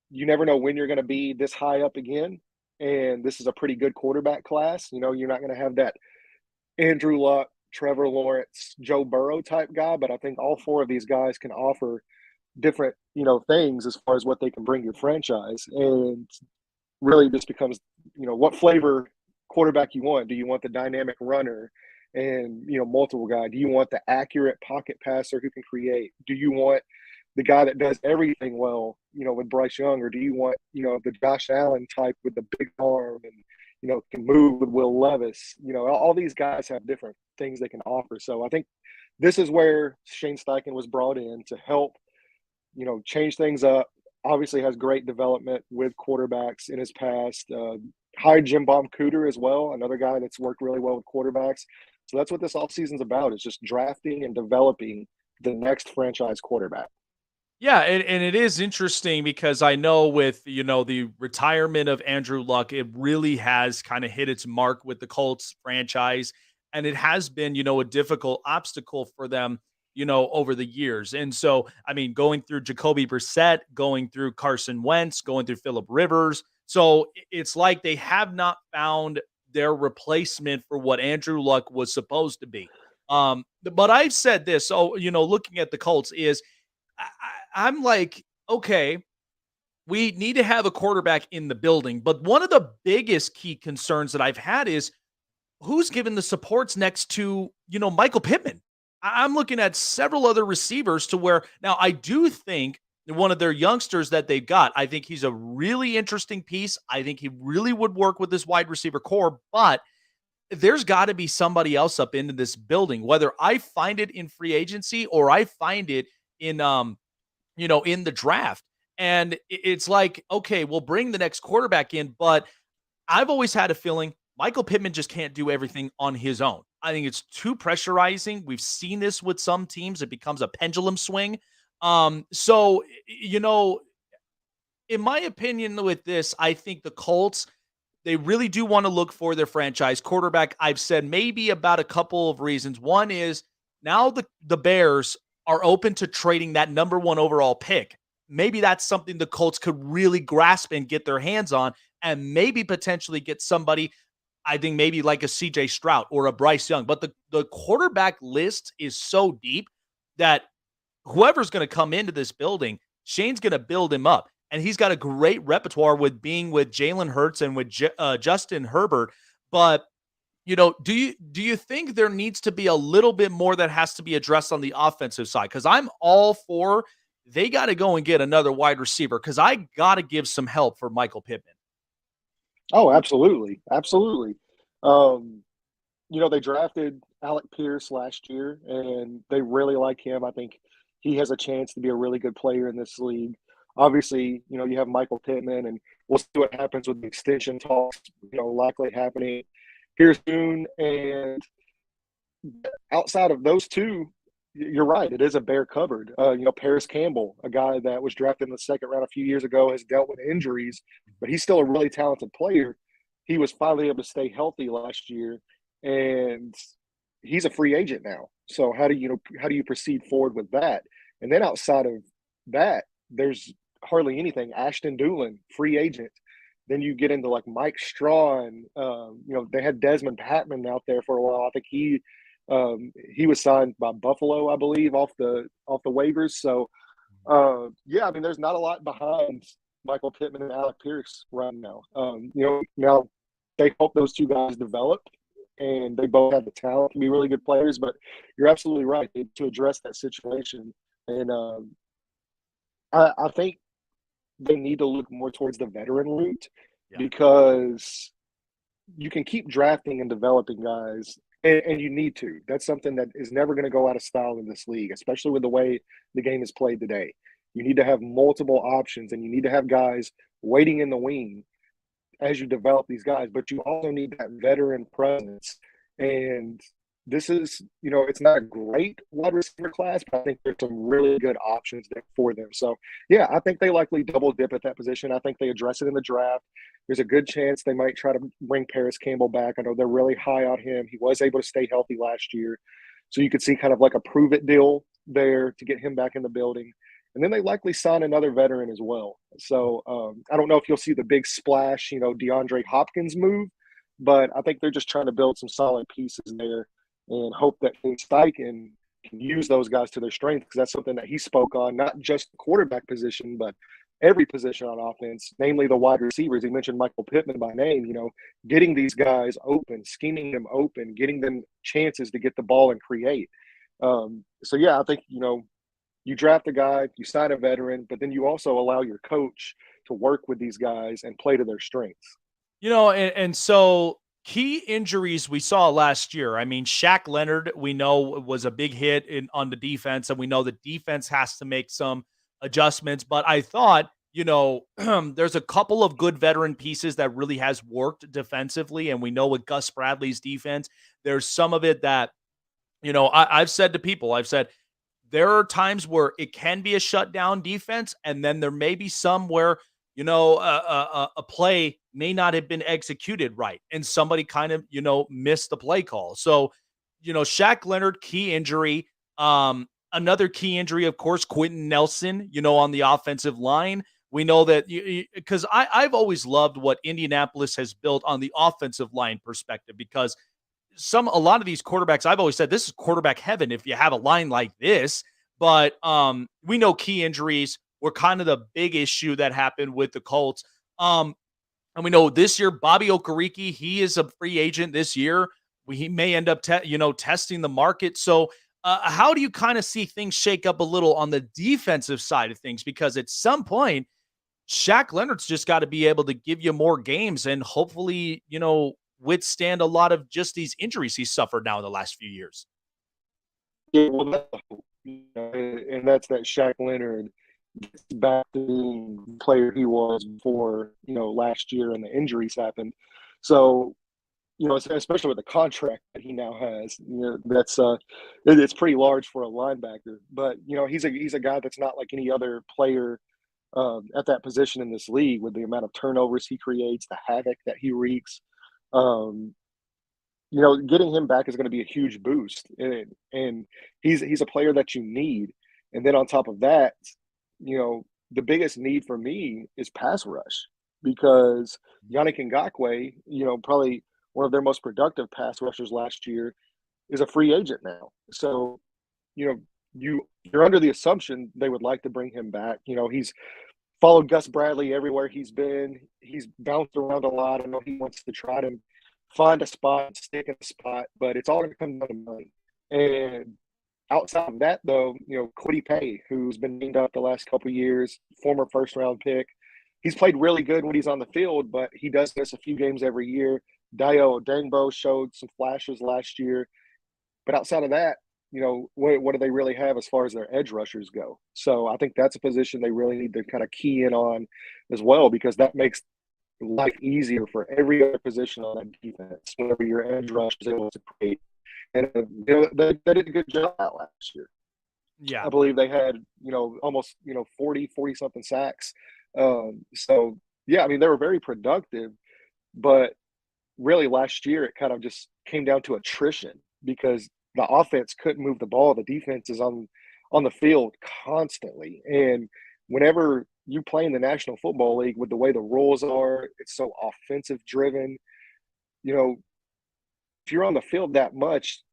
You never know when you're going to be this high up again. and this is a pretty good quarterback class. You know, you're not going to have that Andrew Luck, Trevor Lawrence, Joe Burrow type guy, but I think all four of these guys can offer different, you know, things as far as what they can bring your franchise. And really just becomes, you know, what flavor quarterback you want. Do you want the dynamic runner and, you know, multiple guy? Do you want the accurate pocket passer who can create? Do you want the guy that does everything well, you know, with Bryce Young, or do you want, you know, the Josh Allen type with the big arm and, you know, can move with Will Levis? You know, all these guys have different things they can offer. So I think this is where Shane Steichen was brought in to help, you know, change things up. Obviously has great development with quarterbacks in his past. Hired Jim Bob Cooter as well, another guy that's worked really well with quarterbacks. So that's what this offseason's about, is just drafting and developing the next franchise quarterback.
Yeah, and it is interesting because I know with, you know, the retirement of Andrew Luck, it really has kind of hit its mark with the Colts franchise, and it has been, you know, a difficult obstacle for them, you know, over the years. And so, I mean, going through Jacoby Brissett, going through Carson Wentz, going through Phillip Rivers, so it's like they have not found their replacement for what Andrew Luck was supposed to be. But I've said this, so, you know, looking at the Colts is I'm like, okay, we need to have a quarterback in the building. But one of the biggest key concerns that I've had is who's given the supports next to, you know, Michael Pittman. I'm looking at several other receivers to where now I do think one of their youngsters that they've got, I think he's a really interesting piece. I think he really would work with this wide receiver core, but there's got to be somebody else up into this building, whether I find it in free agency or I find it in you know, in the draft. And it's like, okay, we'll bring the next quarterback in, but I've always had a feeling Michael Pittman just can't do everything on his own. I think it's too pressurizing. We've seen this with some teams. It becomes a pendulum swing. So, you know, in my opinion with this, I think the Colts, they really do want to look for their franchise quarterback. I've said maybe about a couple of reasons. One is now the Bears are open to trading that number 1 overall pick. Maybe that's something the Colts could really grasp and get their hands on, and maybe potentially get somebody, I think maybe like a CJ Stroud or a Bryce Young. But the quarterback list is so deep that whoever's going to come into this building, Shane's going to build him up. And he's got a great repertoire with being with Jalen Hurts and with Justin Herbert. But, you know, do you think there needs to be a little bit more that has to be addressed on the offensive side? Because I'm all for they got to go and get another wide receiver, because I got to give some help for Michael Pittman.
Oh, absolutely. Absolutely. You know, they drafted Alec Pierce last year, and they really like him. I think he has a chance to be a really good player in this league. Obviously, you know, you have Michael Pittman, and we'll see what happens with the extension talks, you know, likely happening here soon. And outside of those two, you're right. It is a bare cupboard. You know, Paris Campbell, a guy that was drafted in the second round a few years ago, has dealt with injuries, but he's still a really talented player. He was finally able to stay healthy last year, and he's a free agent now. So how do you proceed forward with that? And then outside of that, there's hardly anything. Ashton Doolin, free agent. Then you get into like Mike Strawn. You know, they had Desmond Patman out there for a while. I think he was signed by Buffalo, I believe, off the waivers. So yeah, I mean, there's not a lot behind Michael Pittman and Alec Pierce right now. You know, now they hope those two guys develop, and they both have the talent to be really good players. But you're absolutely right to address that situation. And I think they need to look more towards the veteran route, because you can keep drafting and developing guys, and you need to. That's something that is never going to go out of style in this league, especially with the way the game is played today. You need to have multiple options, and you need to have guys waiting in the wing as you develop these guys, but you also need that veteran presence. And this is, you know, it's not a great wide receiver class, but I think there's some really good options there for them. So, yeah, I think they likely double dip at that position. I think they address it in the draft. There's a good chance they might try to bring Paris Campbell back. I know they're really high on him. He was able to stay healthy last year. So you could see kind of like a prove-it deal there to get him back in the building. And then they likely sign another veteran as well. So I don't know if you'll see the big splash, DeAndre Hopkins move, but I think they're just trying to build some solid pieces there and hope that Steichen can use those guys to their strength, because that's something that he spoke on, not just the quarterback position, but every position on offense, namely the wide receivers. He mentioned Michael Pittman by name, getting these guys open, scheming them open, getting them chances to get the ball and create. So, yeah, I think, you draft a guy, you sign a veteran, but then you also allow your coach to work with these guys and play to their strengths.
And so key injuries we saw last year. I mean, Shaq Leonard, we know was a big hit on the defense, and we know the defense has to make some adjustments. But I thought, there's a couple of good veteran pieces that really has worked defensively, and we know with Gus Bradley's defense, there's some of it that, I've said to people, there are times where it can be a shutdown defense, and then there may be some where a play may not have been executed right, and somebody kind of, missed the play call. So, Shaq Leonard, key injury. Another key injury, of course, Quentin Nelson, on the offensive line. We know that because I've always loved what Indianapolis has built on the offensive line perspective, because a lot of these quarterbacks, I've always said this is quarterback heaven if you have a line like this. But we know key injuries were kind of the big issue that happened with the Colts. And we know this year, Bobby Okereke, he is a free agent this year. He may end up, testing the market. So how do you kind of see things shake up a little on the defensive side of things? Because at some point, Shaq Leonard's just got to be able to give you more games and hopefully, withstand a lot of just these injuries he's suffered now in the last few years.
Yeah, well, that's the hope, and that's that Shaq Leonard gets back to being the player he was before, last year and the injuries happened. So, especially with the contract that he now has, that's it's pretty large for a linebacker. But he's a guy that's not like any other player at that position in this league, with the amount of turnovers he creates, the havoc that he wreaks. Getting him back is going to be a huge boost, and he's a player that you need. And then on top of that, the biggest need for me is pass rush, because Yannick Ngakoue, probably one of their most productive pass rushers last year, is a free agent now. So, you're under the assumption they would like to bring him back. He's followed Gus Bradley everywhere he's been. He's bounced around a lot. I know he wants to try to find a spot, stick in a spot, but it's all going to come down to money. And outside of that, though, Kwity Paye, who's been named up the last couple of years, former first-round pick, he's played really good when he's on the field, but he does miss a few games every year. Dayo Odengbo showed some flashes last year. But outside of that, what do they really have as far as their edge rushers go? So I think that's a position they really need to kind of key in on as well, because that makes life easier for every other position on that defense whenever your edge rush is able to create. And they did a good job that last year.
Yeah.
I believe they had, almost, 40-something sacks. So, yeah, I mean, they were very productive, but really last year it kind of just came down to attrition, because the offense couldn't move the ball. The defense is on the field constantly. And whenever you play in the National Football League with the way the rules are, it's so offensive driven. If you're on the field that much,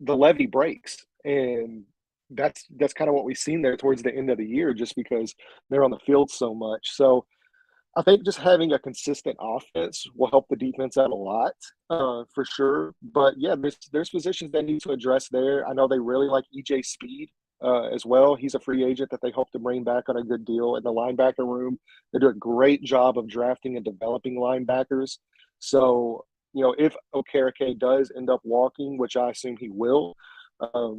the levee breaks. And that's kind of what we've seen there towards the end of the year, just because they're on the field so much. So I think just having a consistent offense will help the defense out a lot, for sure. But yeah, there's positions they need to address there. I know they really like EJ Speed as well. He's a free agent that they hope to bring back on a good deal. In the linebacker room, they do a great job of drafting and developing linebackers. So, if Okereke does end up walking, which I assume he will, I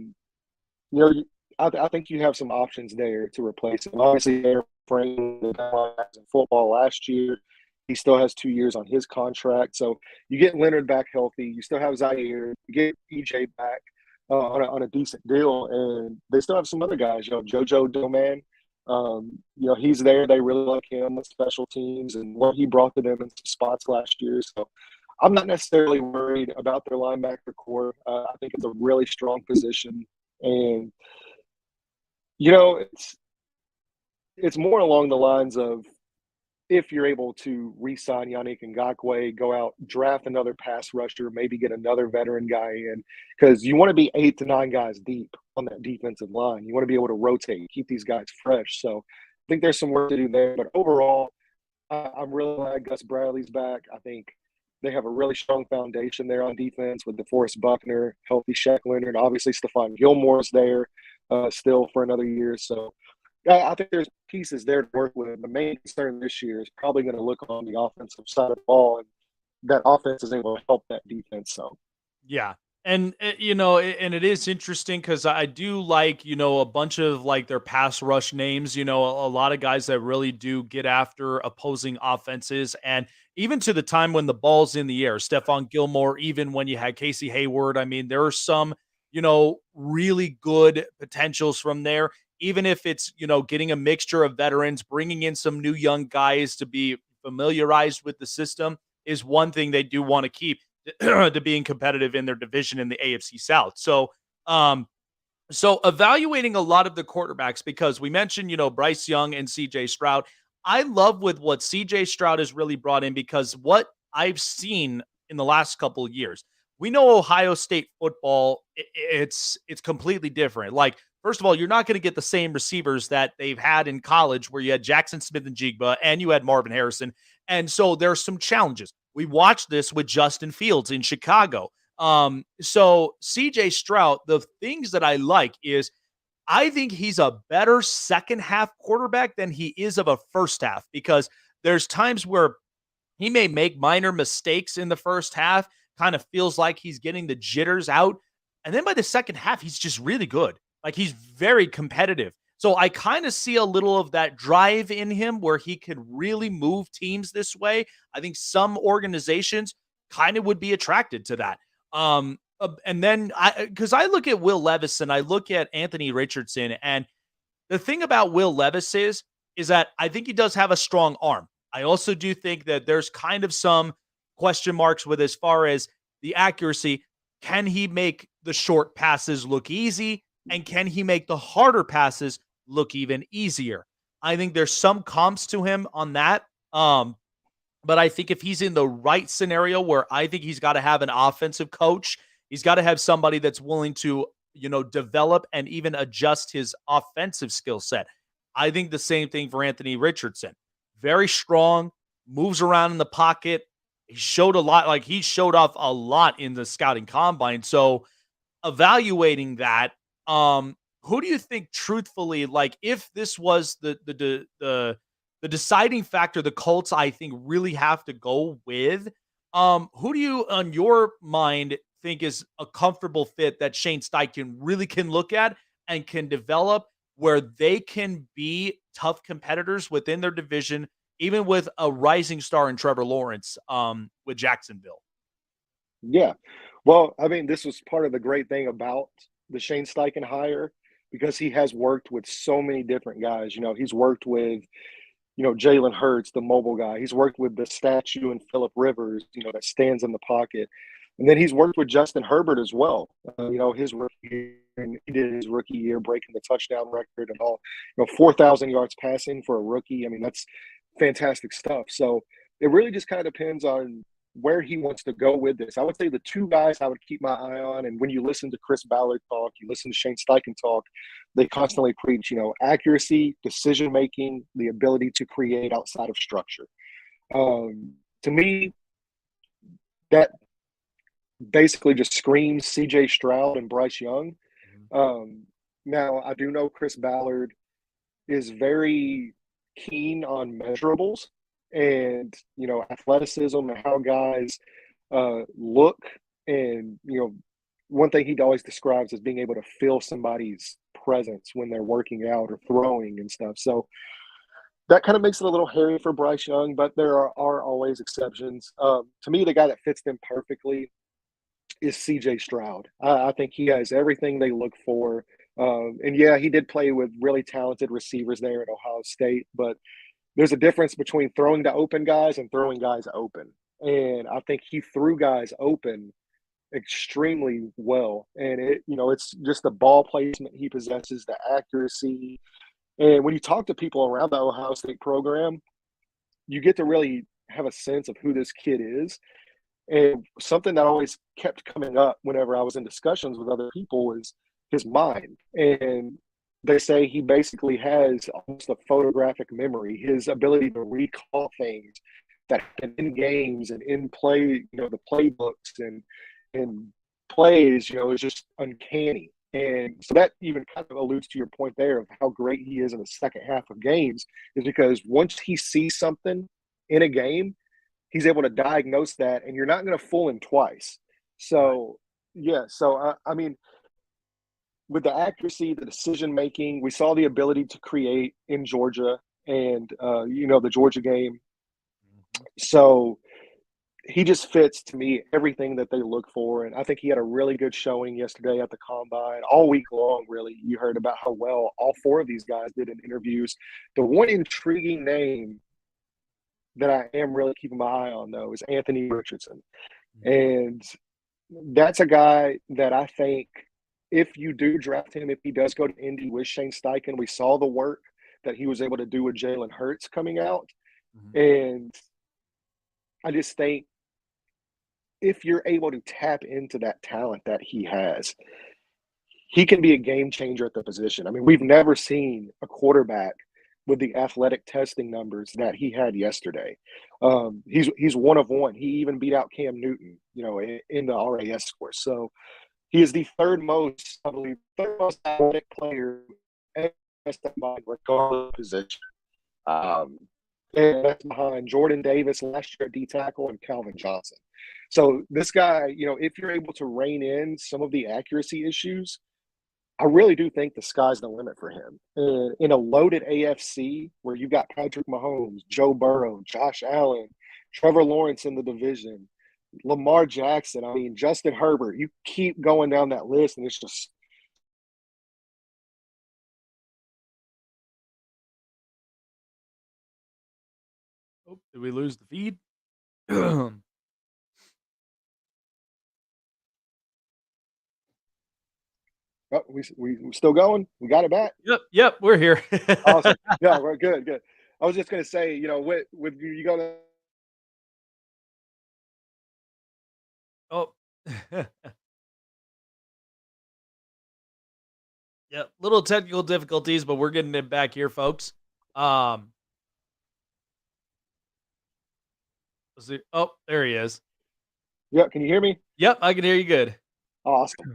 think you have some options there to replace him. Obviously, Aaron Frank in football last year. He still has 2 years on his contract. So you get Leonard back healthy. You still have Zaire. You get EJ back on a decent deal. And they still have some other guys. JoJo Doman. He's there. They really like him with special teams and what he brought to them in some spots last year. So I'm not necessarily worried about their linebacker core. I think it's a really strong position. And, it's more along the lines of if you're able to re-sign Yannick Ngakoue, go out, draft another pass rusher, maybe get another veteran guy in, because you want to be 8 to 9 guys deep on that defensive line. You want to be able to rotate, keep these guys fresh. So I think there's some work to do there. But overall, I'm really glad Gus Bradley's back. I think they have a really strong foundation there on defense with DeForest Buckner, healthy Shaq Leonard. Obviously, Stephon Gilmore's there still for another year. So I think there's pieces there to work with. The main concern this year is probably going to look on the offensive side of the ball, and that offense is able to help that defense. So,
Yeah. And, and it is interesting because I do like, a bunch of like their pass rush names, a lot of guys that really do get after opposing offenses. And even to the time when the ball's in the air, Stephon Gilmore, even when you had Casey Hayward, I mean, there are some, really good potentials from there. Even if it's, getting a mixture of veterans, bringing in some new young guys to be familiarized with the system is one thing they do want to keep to being competitive in their division in the AFC South. So evaluating a lot of the quarterbacks, because we mentioned, Bryce Young and CJ Stroud. I love with what CJ Stroud has really brought in, because what I've seen in the last couple of years, we know Ohio State football, it's completely different. Like, first of all, you're not going to get the same receivers that they've had in college, where you had Jackson Smith and Jigba and you had Marvin Harrison. And so there's some challenges. We watched this with Justin Fields in Chicago. So CJ Stroud, the things that I like is I think he's a better second half quarterback than he is of a first half, because there's times where he may make minor mistakes in the first half, kind of feels like he's getting the jitters out. And then by the second half, he's just really good. Like, he's very competitive. So I kind of see a little of that drive in him where he could really move teams this way. I think some organizations kind of would be attracted to that. And then because I look at Will Levis and I look at Anthony Richardson, and the thing about Will Levis is that I think he does have a strong arm. I also do think that there's kind of some question marks with as far as the accuracy. Can he make the short passes look easy? And can he make the harder passes look even easier? I think there's some comps to him on that. But I think if he's in the right scenario, where I think he's got to have an offensive coach, he's got to have somebody that's willing to, develop and even adjust his offensive skill set. I think the same thing for Anthony Richardson. Very strong, moves around in the pocket. He showed he showed off a lot in the scouting combine. So evaluating that, who do you think, truthfully, like, if this was the deciding factor, the Colts, I think, really have to go with, who do you, on your mind, think is a comfortable fit that Shane Steichen really can look at and can develop, where they can be tough competitors within their division, even with a rising star in Trevor Lawrence, with Jacksonville?
yeah. Well, I mean, this was part of the great thing about the Shane Steichen hire, because he has worked with so many different guys. He's worked with, Jalen Hurts, the mobile guy. He's worked with the statue and Phillip Rivers, that stands in the pocket. And then he's worked with Justin Herbert as well. His rookie year, and he did his rookie year breaking the touchdown record and all. 4,000 yards passing for a rookie. I mean, that's fantastic stuff. So it really just kind of depends on where he wants to go with this. I would say the two guys I would keep my eye on, and when you listen to Chris Ballard talk, you listen to Shane Steichen talk, they constantly preach, accuracy, decision-making, the ability to create outside of structure. To me, that basically just screams CJ Stroud and Bryce Young. Now, I do know Chris Ballard is very keen on measurables and, athleticism and how guys look. And, one thing he always describes as being able to feel somebody's presence when they're working out or throwing and stuff. So that kind of makes it a little hairy for Bryce Young, but there are always exceptions. To me, the guy that fits them perfectly is CJ Stroud. I think he has everything they look for. And yeah, he did play with really talented receivers there at Ohio State, but there's a difference between throwing to open guys and throwing guys open. And I think he threw guys open extremely well. And it's just the ball placement he possesses, the accuracy, And when you talk to people around the Ohio State program, you get to really have a sense of who this kid is. And something that always kept coming up whenever I was in discussions with other people was his mind. And they say he basically has almost a photographic memory, his ability to recall things that happen in games and in play, the playbooks and plays, is just uncanny. And so that even kind of alludes to your point there of how great he is in the second half of games, is because once he sees something in a game, he's able to diagnose that, and you're not going to fool him twice. So, yeah. So, I mean, with the accuracy, the decision making, we saw the ability to create in Georgia and, the Georgia game. So he just fits, to me, everything that they look for. And I think he had a really good showing yesterday at the combine. All week long, really, you heard about how well all four of these guys did in interviews. The one intriguing name that I am really keeping my eye on, though, is Anthony Richardson. And that's a guy that I think, if you do draft him, if he does go to Indy with Shane Steichen, we saw the work that he was able to do with Jalen Hurts coming out. And I just think if you're able to tap into that talent that he has, he can be a game changer at the position. I mean, we've never seen a quarterback with the athletic testing numbers that he had yesterday. He's one of one. He even beat out Cam Newton, in the RAS score. So he is the third most athletic player ever tested by regardless of position. And that's behind Jordan Davis last year at D tackle and Calvin Johnson. So this guy, if you're able to rein in some of the accuracy issues, I really do think the sky's the limit for him. In a loaded AFC where you've got Patrick Mahomes, Joe Burrow, Josh Allen, Trevor Lawrence in the division, Lamar Jackson, Justin Herbert, you keep going down that list, and it's just –
Oh, did we lose the feed?
Oh, we still going? We got it back?
Yep, we're here.
Awesome. Yeah, we're good. I was just going to say, with you going to –
Oh. Yeah, little technical difficulties, but we're getting it back here, folks. Let's see. Oh, there he is.
Yeah, can you hear me?
Yep, I can hear you good.
Awesome.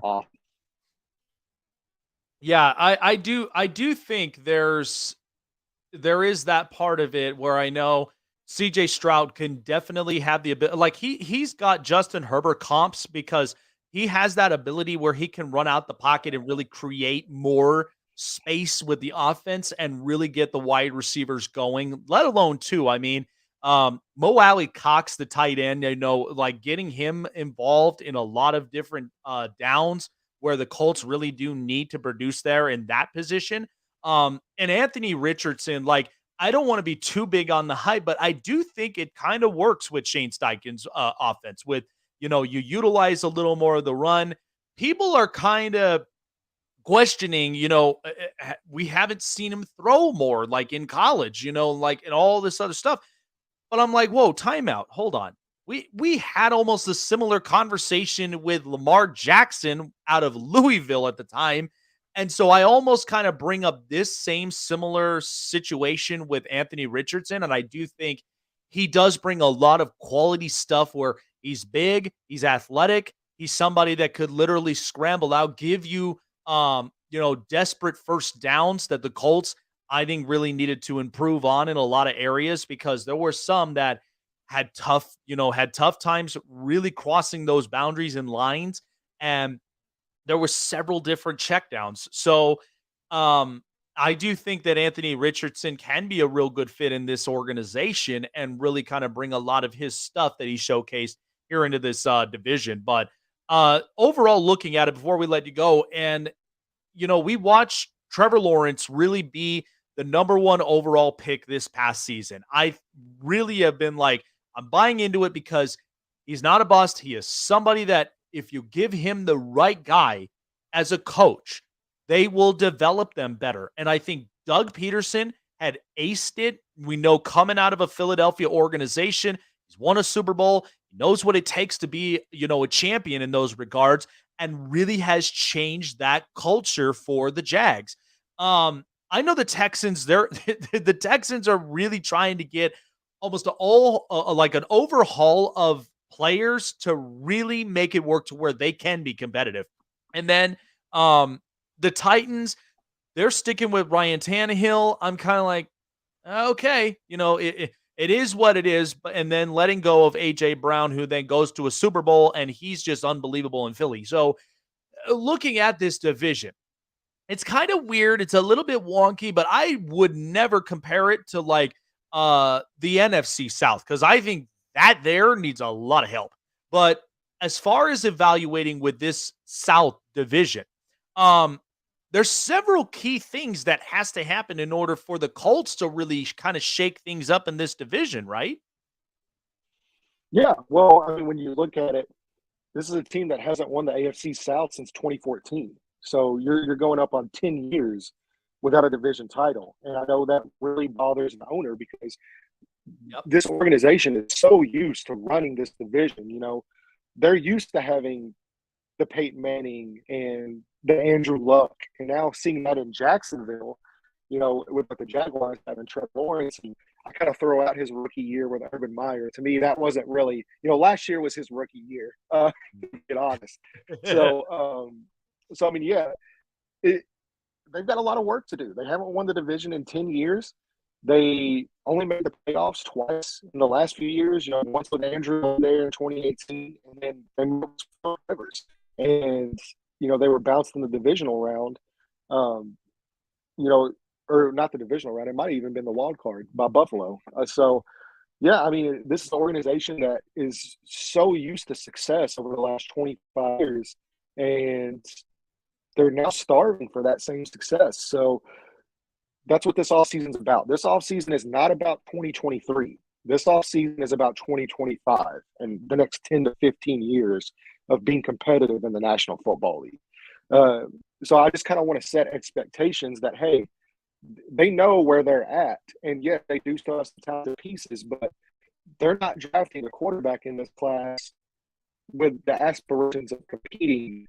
Yeah, I do think there is that part of it where I know CJ Stroud can definitely have the ability, like he's got Justin Herbert comps because he has that ability where he can run out the pocket and really create more space with the offense and really get the wide receivers going, let alone Mo Alley Cox, the tight end, like getting him involved in a lot of different downs where the Colts really do need to produce there in that position. And Anthony Richardson, like, I don't want to be too big on the hype, but I do think it kind of works with Shane Steichen's offense. With, you utilize a little more of the run. People are kind of questioning, we haven't seen him throw more like in college, like and all this other stuff. But I'm like, whoa, timeout. Hold on. We had almost a similar conversation with Lamar Jackson out of Louisville at the time. And so I almost kind of bring up this same similar situation with Anthony Richardson. And I do think he does bring a lot of quality stuff where he's big, he's athletic, he's somebody that could literally scramble out, give you, desperate first downs that the Colts, I think, really needed to improve on in a lot of areas, because there were some that had tough times really crossing those boundaries and lines. And there were several different checkdowns. So I do think that Anthony Richardson can be a real good fit in this organization and really kind of bring a lot of his stuff that he showcased here into this division. But overall, looking at it before we let you go, and, we watched Trevor Lawrence really be the number one overall pick this past season. I really have been like, I'm buying into it because he's not a bust. He is somebody that if you give him the right guy as a coach, they will develop them better. And I think Doug Peterson had aced it. We know coming out of a Philadelphia organization, he's won a Super Bowl. He knows what it takes to be, a champion in those regards, and really has changed that culture for the Jags. I know the Texans, the Texans are really trying to get almost like an overhaul of players to really make it work to where they can be competitive. And then the Titans, they're sticking with Ryan Tannehill. I'm kind of like, okay, it is what it is. And then letting go of A.J. Brown, who then goes to a Super Bowl, and he's just unbelievable in Philly. So looking at this division, it's kind of weird. It's a little bit wonky, but I would never compare it to like the NFC South, because I think that there needs a lot of help. But as far as evaluating with this South division, there's several key things that has to happen in order for the Colts to really kind of shake things up in this division, right?
Yeah. Well, I mean, when you look at it, this is a team that hasn't won the AFC South since 2014. So you're going up on 10 years without a division title. And I know that really bothers an owner because this organization is so used to running this division. They're used to having the Peyton Manning and the Andrew Luck, and now seeing that in Jacksonville, with the Jaguars having Trevor Lawrence, and I kind of throw out his rookie year with Urban Meyer. To me, that wasn't really, last year was his rookie year, to be honest. So I mean, yeah, they've got a lot of work to do. They haven't won the division in 10 years. They only made the playoffs twice in the last few years, once with Andrew there in 2018, and then they moved to Rivers. And, they were bounced in the divisional round, or not the divisional round. It might have even been the wild card by Buffalo. Yeah, I mean, this is an organization that is so used to success over the last 25 years, and they're now starving for that same success. So that's what this offseason is about. This offseason is not about 2023. This offseason is about 2025 and the next 10 to 15 years of being competitive in the National Football League. So I just kind of want to set expectations that, hey, they know where they're at. And yes, they do still have some talented pieces, but they're not drafting a quarterback in this class with the aspirations of competing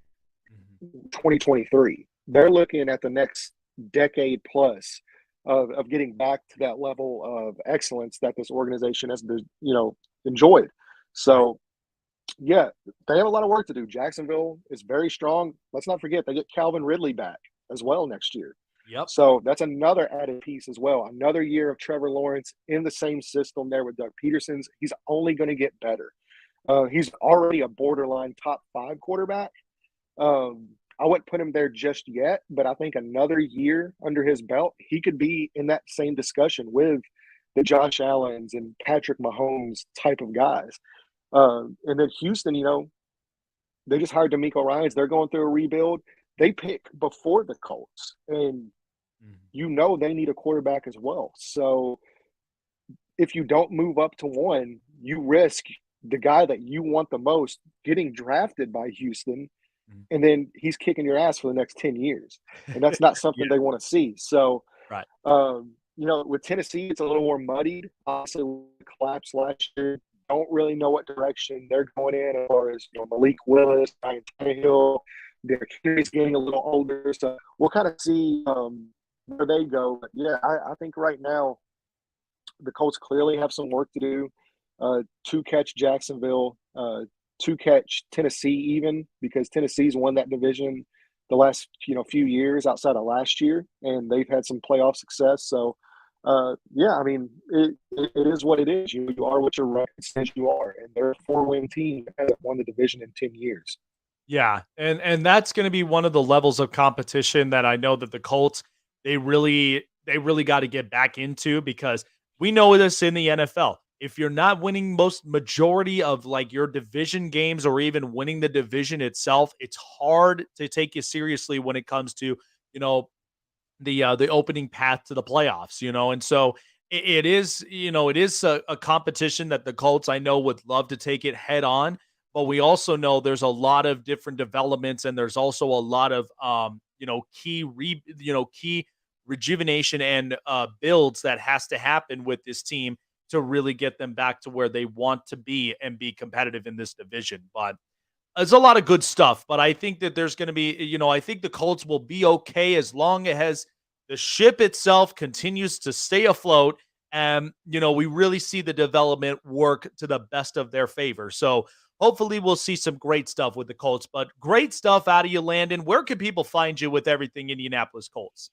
2023. They're looking at the next decade plus of getting back to that level of excellence that this organization has, enjoyed. So, yeah, they have a lot of work to do. Jacksonville is very strong. Let's not forget they get Calvin Ridley back as well next year.
Yep.
So that's another added piece as well. Another year of Trevor Lawrence in the same system there with Doug Peterson's. He's only going to get better. He's already a borderline top 5 quarterback. I wouldn't put him there just yet, but I think another year under his belt, he could be in that same discussion with the Josh Allens and Patrick Mahomes type of guys. And then Houston, they just hired DeMeco Ryans. They're going through a rebuild. They pick before the Colts, and they need a quarterback as well. So if you don't move up to one, you risk the guy that you want the most getting drafted by Houston, and then he's kicking your ass for the next 10 years. And that's not something they want to see. So,
right.
With Tennessee, it's a little more muddied. Obviously, with the collapse last year, don't really know what direction they're going in as far as Malik Willis, Ryan Tannehill, Derrick Henry's getting a little older. So we'll kind of see where they go. But, yeah, I think right now the Colts clearly have some work to do to catch Jacksonville, to catch Tennessee even, because Tennessee's won that division the last few years outside of last year, and they've had some playoff success. So, yeah, I mean, it is what it is. You are what your record says you are, and they're a 4-win team that hasn't won the division in 10 years.
Yeah, and that's going to be one of the levels of competition that I know that the Colts they really got to get back into, because we know this in the NFL. If you're not winning majority of like your division games or even winning the division itself, it's hard to take you seriously when it comes to, the opening path to the playoffs, and so it is a competition that the Colts, I know, would love to take it head on, but we also know there's a lot of different developments, and there's also a lot of, key rejuvenation and builds that has to happen with this team to really get them back to where they want to be and be competitive in this division. But there's a lot of good stuff, but I think that there's going to be, I think the Colts will be okay as long as the ship itself continues to stay afloat. And, we really see the development work to the best of their favor. So hopefully we'll see some great stuff with the Colts, but great stuff out of you, Landon. Where can people find you with everything Indianapolis Colts?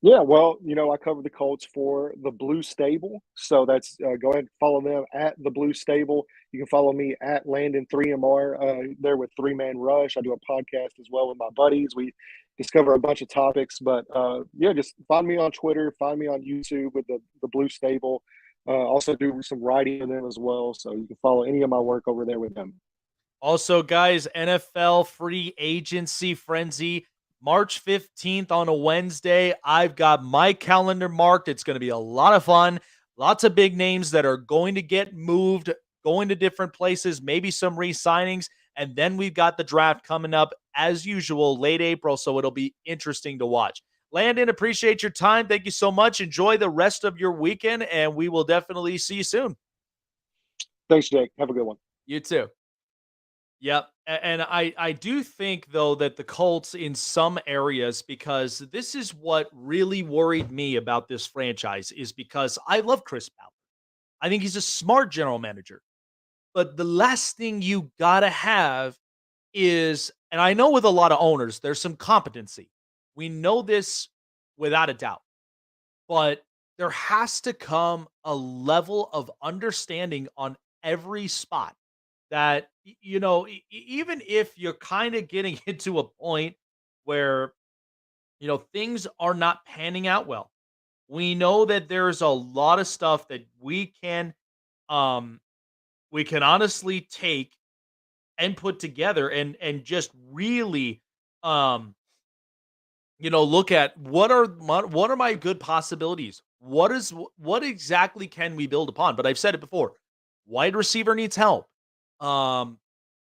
Yeah, well, I cover the Colts for the Blue Stable. So that's go ahead and follow them at the Blue Stable. You can follow me at Landon3MR there with Three Man Rush. I do a podcast as well with my buddies. We discover a bunch of topics, but yeah, just find me on Twitter, find me on YouTube with the Blue Stable. Also do some writing with them as well. So you can follow any of my work over there with them.
Also, guys, NFL free agency frenzy. March 15th on a Wednesday. I've got my calendar marked. It's going to be a lot of fun. Lots of big names that are going to get moved, going to different places, maybe some re-signings. And then we've got the draft coming up as usual, late April. So it'll be interesting to watch. Landon, appreciate your time. Thank you so much. Enjoy the rest of your weekend, and we will definitely see you soon.
Thanks, Jake. Have a good one.
You too. Yep. And I do think, though, that the Colts in some areas, because this is what really worried me about this franchise, is because I love Chris Ballard. I think he's a smart general manager. But the last thing you got to have is, and I know with a lot of owners, there's some competency. We know this without a doubt. But there has to come a level of understanding on every spot that, even if you're kind of getting into a point where, things are not panning out well, we know that there's a lot of stuff that we can honestly take and put together and just really, look at what are my good possibilities? What exactly can we build upon? But I've said it before, wide receiver needs help.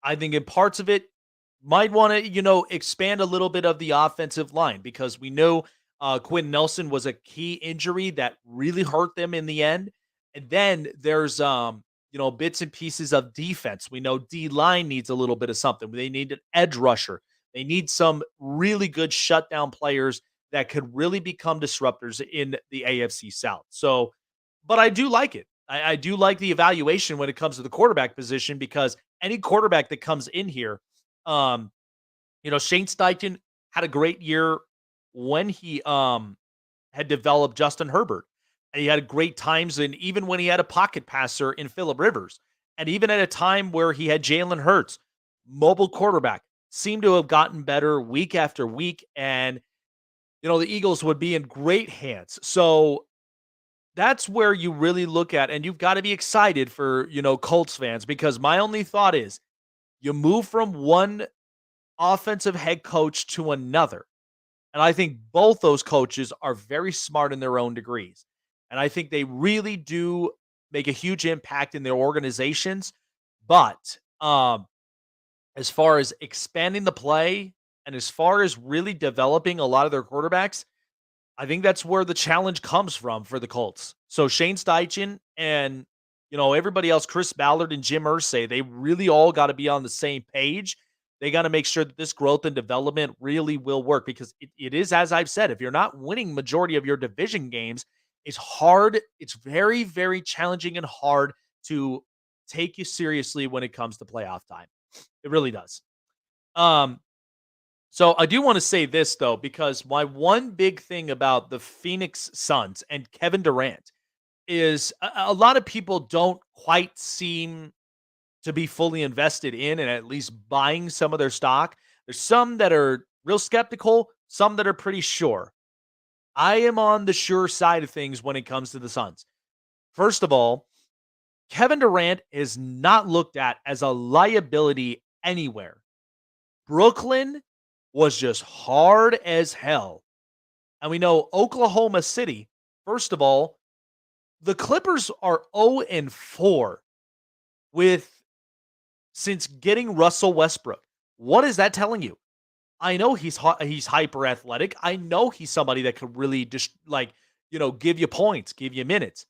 I think in parts of it might want to, expand a little bit of the offensive line, because we know Quentin Nelson was a key injury that really hurt them in the end. And then there's, bits and pieces of defense. We know D-line needs a little bit of something. They need an edge rusher. They need some really good shutdown players that could really become disruptors in the AFC South. So, but I do like it. I do like the evaluation when it comes to the quarterback position, because any quarterback that comes in here, Shane Steichen had a great year when he had developed Justin Herbert. And he had great times, and even when he had a pocket passer in Phillip Rivers, and even at a time where he had Jalen Hurts, mobile quarterback, seemed to have gotten better week after week, and the Eagles would be in great hands. So that's where you really look at, and you've got to be excited for, Colts fans, because my only thought is you move from one offensive head coach to another. And I think both those coaches are very smart in their own degrees. And I think they really do make a huge impact in their organizations. But as far as expanding the play and as far as really developing a lot of their quarterbacks, I think that's where the challenge comes from for the Colts. So Shane Steichen and, everybody else, Chris Ballard and Jim Irsay, they really all got to be on the same page. They got to make sure that this growth and development really will work, because it is, as I've said, if you're not winning majority of your division games, it's hard. It's very, very challenging and hard to take you seriously when it comes to playoff time. It really does. So I do want to say this, though, because my one big thing about the Phoenix Suns and Kevin Durant is a lot of people don't quite seem to be fully invested in and at least buying some of their stock. There's some that are real skeptical, some that are pretty sure. I am on the sure side of things when it comes to the Suns. First of all, Kevin Durant is not looked at as a liability anywhere. Brooklyn was just hard as hell. And we know Oklahoma City, first of all, the Clippers are 0-4 since getting Russell Westbrook. What is that telling you? I know he's hyper athletic. I know he's somebody that could really just give you points, give you minutes.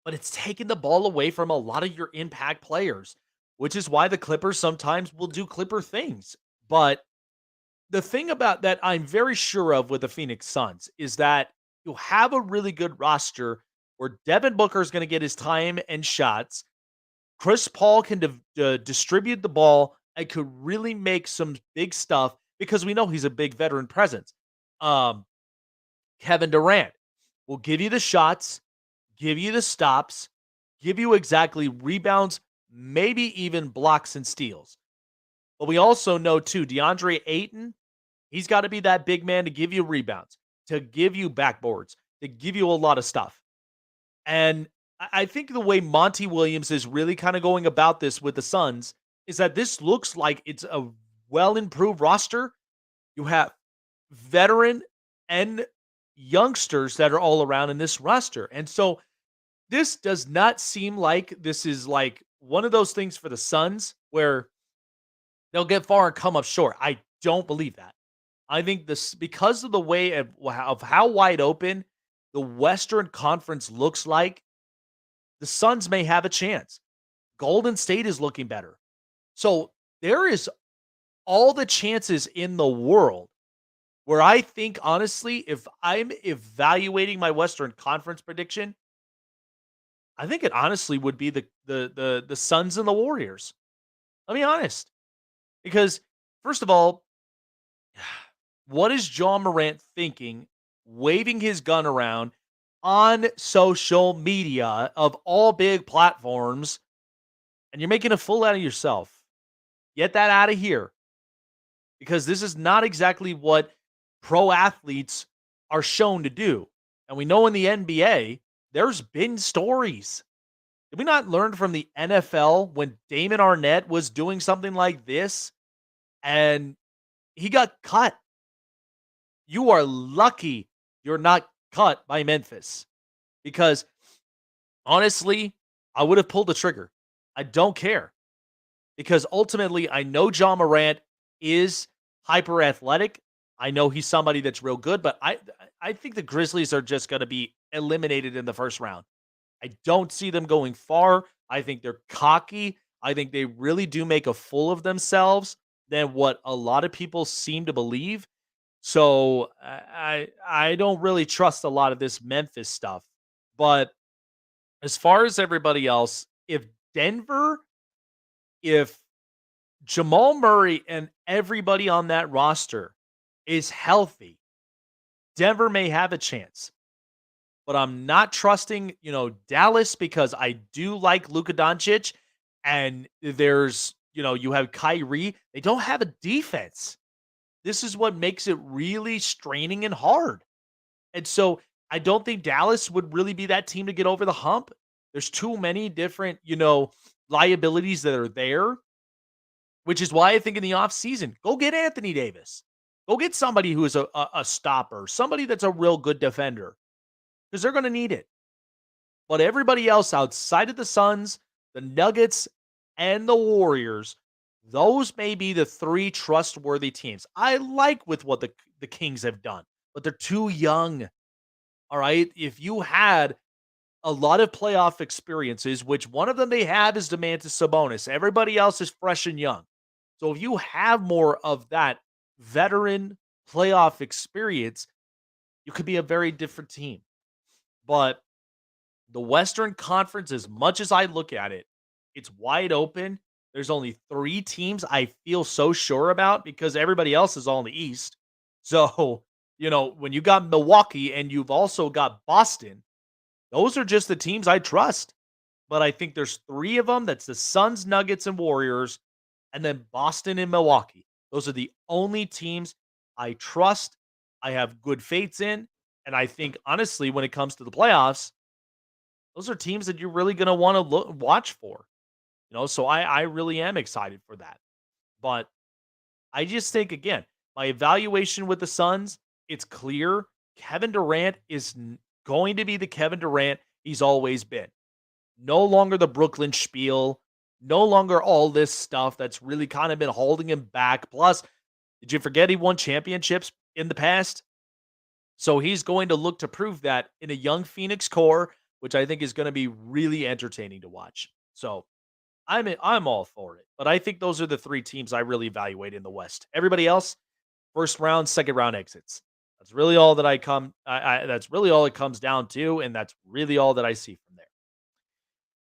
But it's taking the ball away from a lot of your impact players, which is why the Clippers sometimes will do Clipper things. But the thing about that I'm very sure of with the Phoenix Suns is that you have a really good roster where Devin Booker is going to get his time and shots. Chris Paul can distribute the ball and could really make some big stuff because we know he's a big veteran presence. Kevin Durant will give you the shots, give you the stops, give you exactly rebounds, maybe even blocks and steals. But we also know, too, DeAndre Ayton, he's got to be that big man to give you rebounds, to give you backboards, to give you a lot of stuff. And I think the way Monty Williams is really kind of going about this with the Suns is that this looks like it's a well-improved roster. You have veteran and youngsters that are all around in this roster. And so this does not seem like this is like one of those things for the Suns where they'll get far and come up short. I don't believe that. I think this, because of the way of how wide open the Western Conference looks like, the Suns may have a chance. Golden State is looking better. So there is all the chances in the world where I think, honestly, if I'm evaluating my Western Conference prediction, I think it honestly would be the Suns and the Warriors. I'll be honest. Because, first of all, what is John Morant thinking, waving his gun around on social media of all big platforms, and you're making a fool out of yourself? Get that out of here. Because this is not exactly what pro athletes are shown to do. And we know in the NBA, there's been stories. Did we not learn from the NFL when Damon Arnett was doing something like this and he got cut? You are lucky you're not cut by Memphis, because honestly, I would have pulled the trigger. I don't care, because ultimately I know John Morant is hyper athletic. I know he's somebody that's real good, but I think the Grizzlies are just going to be eliminated in the first round. I don't see them going far. I think they're cocky. I think they really do make a fool of themselves than what a lot of people seem to believe. So I don't really trust a lot of this Memphis stuff. But as far as everybody else, if Jamal Murray and everybody on that roster is healthy, Denver may have a chance. But I'm not trusting, Dallas, because I do like Luka Doncic, and there's, you have Kyrie. They don't have a defense. This is what makes it really straining and hard. And so I don't think Dallas would really be that team to get over the hump. There's too many different, liabilities that are there, which is why I think in the offseason, go get Anthony Davis. Go get somebody who is a stopper, somebody that's a real good defender, because they're going to need it. But everybody else outside of the Suns, the Nuggets, and the Warriors, those may be the three trustworthy teams. I like with what the Kings have done, but they're too young. All right? If you had a lot of playoff experiences, which one of them they have is Domantas Sabonis. Everybody else is fresh and young. So if you have more of that veteran playoff experience, you could be a very different team. But the Western Conference, as much as I look at it, it's wide open. There's only 3 teams I feel so sure about because everybody else is all in the East. So, when you got Milwaukee and you've also got Boston, those are just the teams I trust. But I think there's 3 of them. That's the Suns, Nuggets, and Warriors, and then Boston and Milwaukee. Those are the only teams I trust, I have good faiths in, and I think, honestly, when it comes to the playoffs, those are teams that you're really going to want to watch for. So I really am excited for that. But I just think, again, my evaluation with the Suns, it's clear Kevin Durant is going to be the Kevin Durant he's always been. No longer the Brooklyn spiel, no longer all this stuff that's really kind of been holding him back. Plus, Did you forget he won championships in the past? So he's going to look to prove that in a young Phoenix core, which I think is going to be really entertaining to watch. So I'm all for it. But I think those are the three teams I really evaluate in the West. Everybody else, first round, second round exits. That's really all that that's really all it comes down to, and that's really all that I see from there.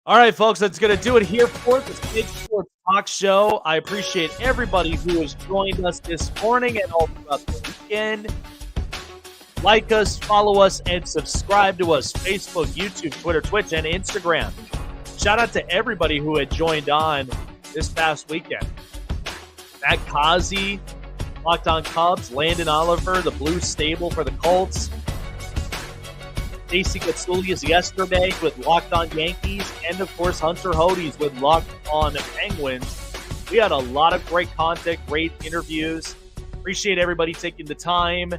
All right, folks, that's going to do it here for the Snake Sports Talk Show. I appreciate everybody who has joined us this morning and all throughout the weekend. Like us, follow us, and subscribe to us. Facebook, YouTube, Twitter, Twitch, and Instagram. Shout out to everybody who had joined on this past weekend. Matt Cozzi, Locked On Cubs, Landon Oliver, the Blue Stable for the Colts. Stacey Gotsulias yesterday with Locked On Yankees, and of course Hunter Hodes with Locked On Penguins. We had a lot of great content, great interviews. Appreciate everybody taking the time.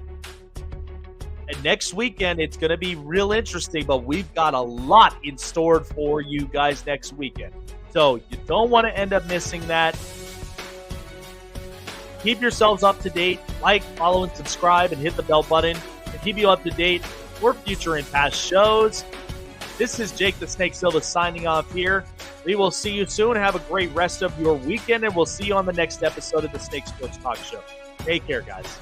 And next weekend, it's going to be real interesting, but we've got a lot in store for you guys next weekend. So you don't want to end up missing that. Keep yourselves up to date. Like, follow, and subscribe, and hit the bell button to keep you up to date for future and past shows. This is Jake the Snake Silva signing off here. We will see you soon. Have a great rest of your weekend, and we'll see you on the next episode of the Snake Sports Talk Show. Take care, guys.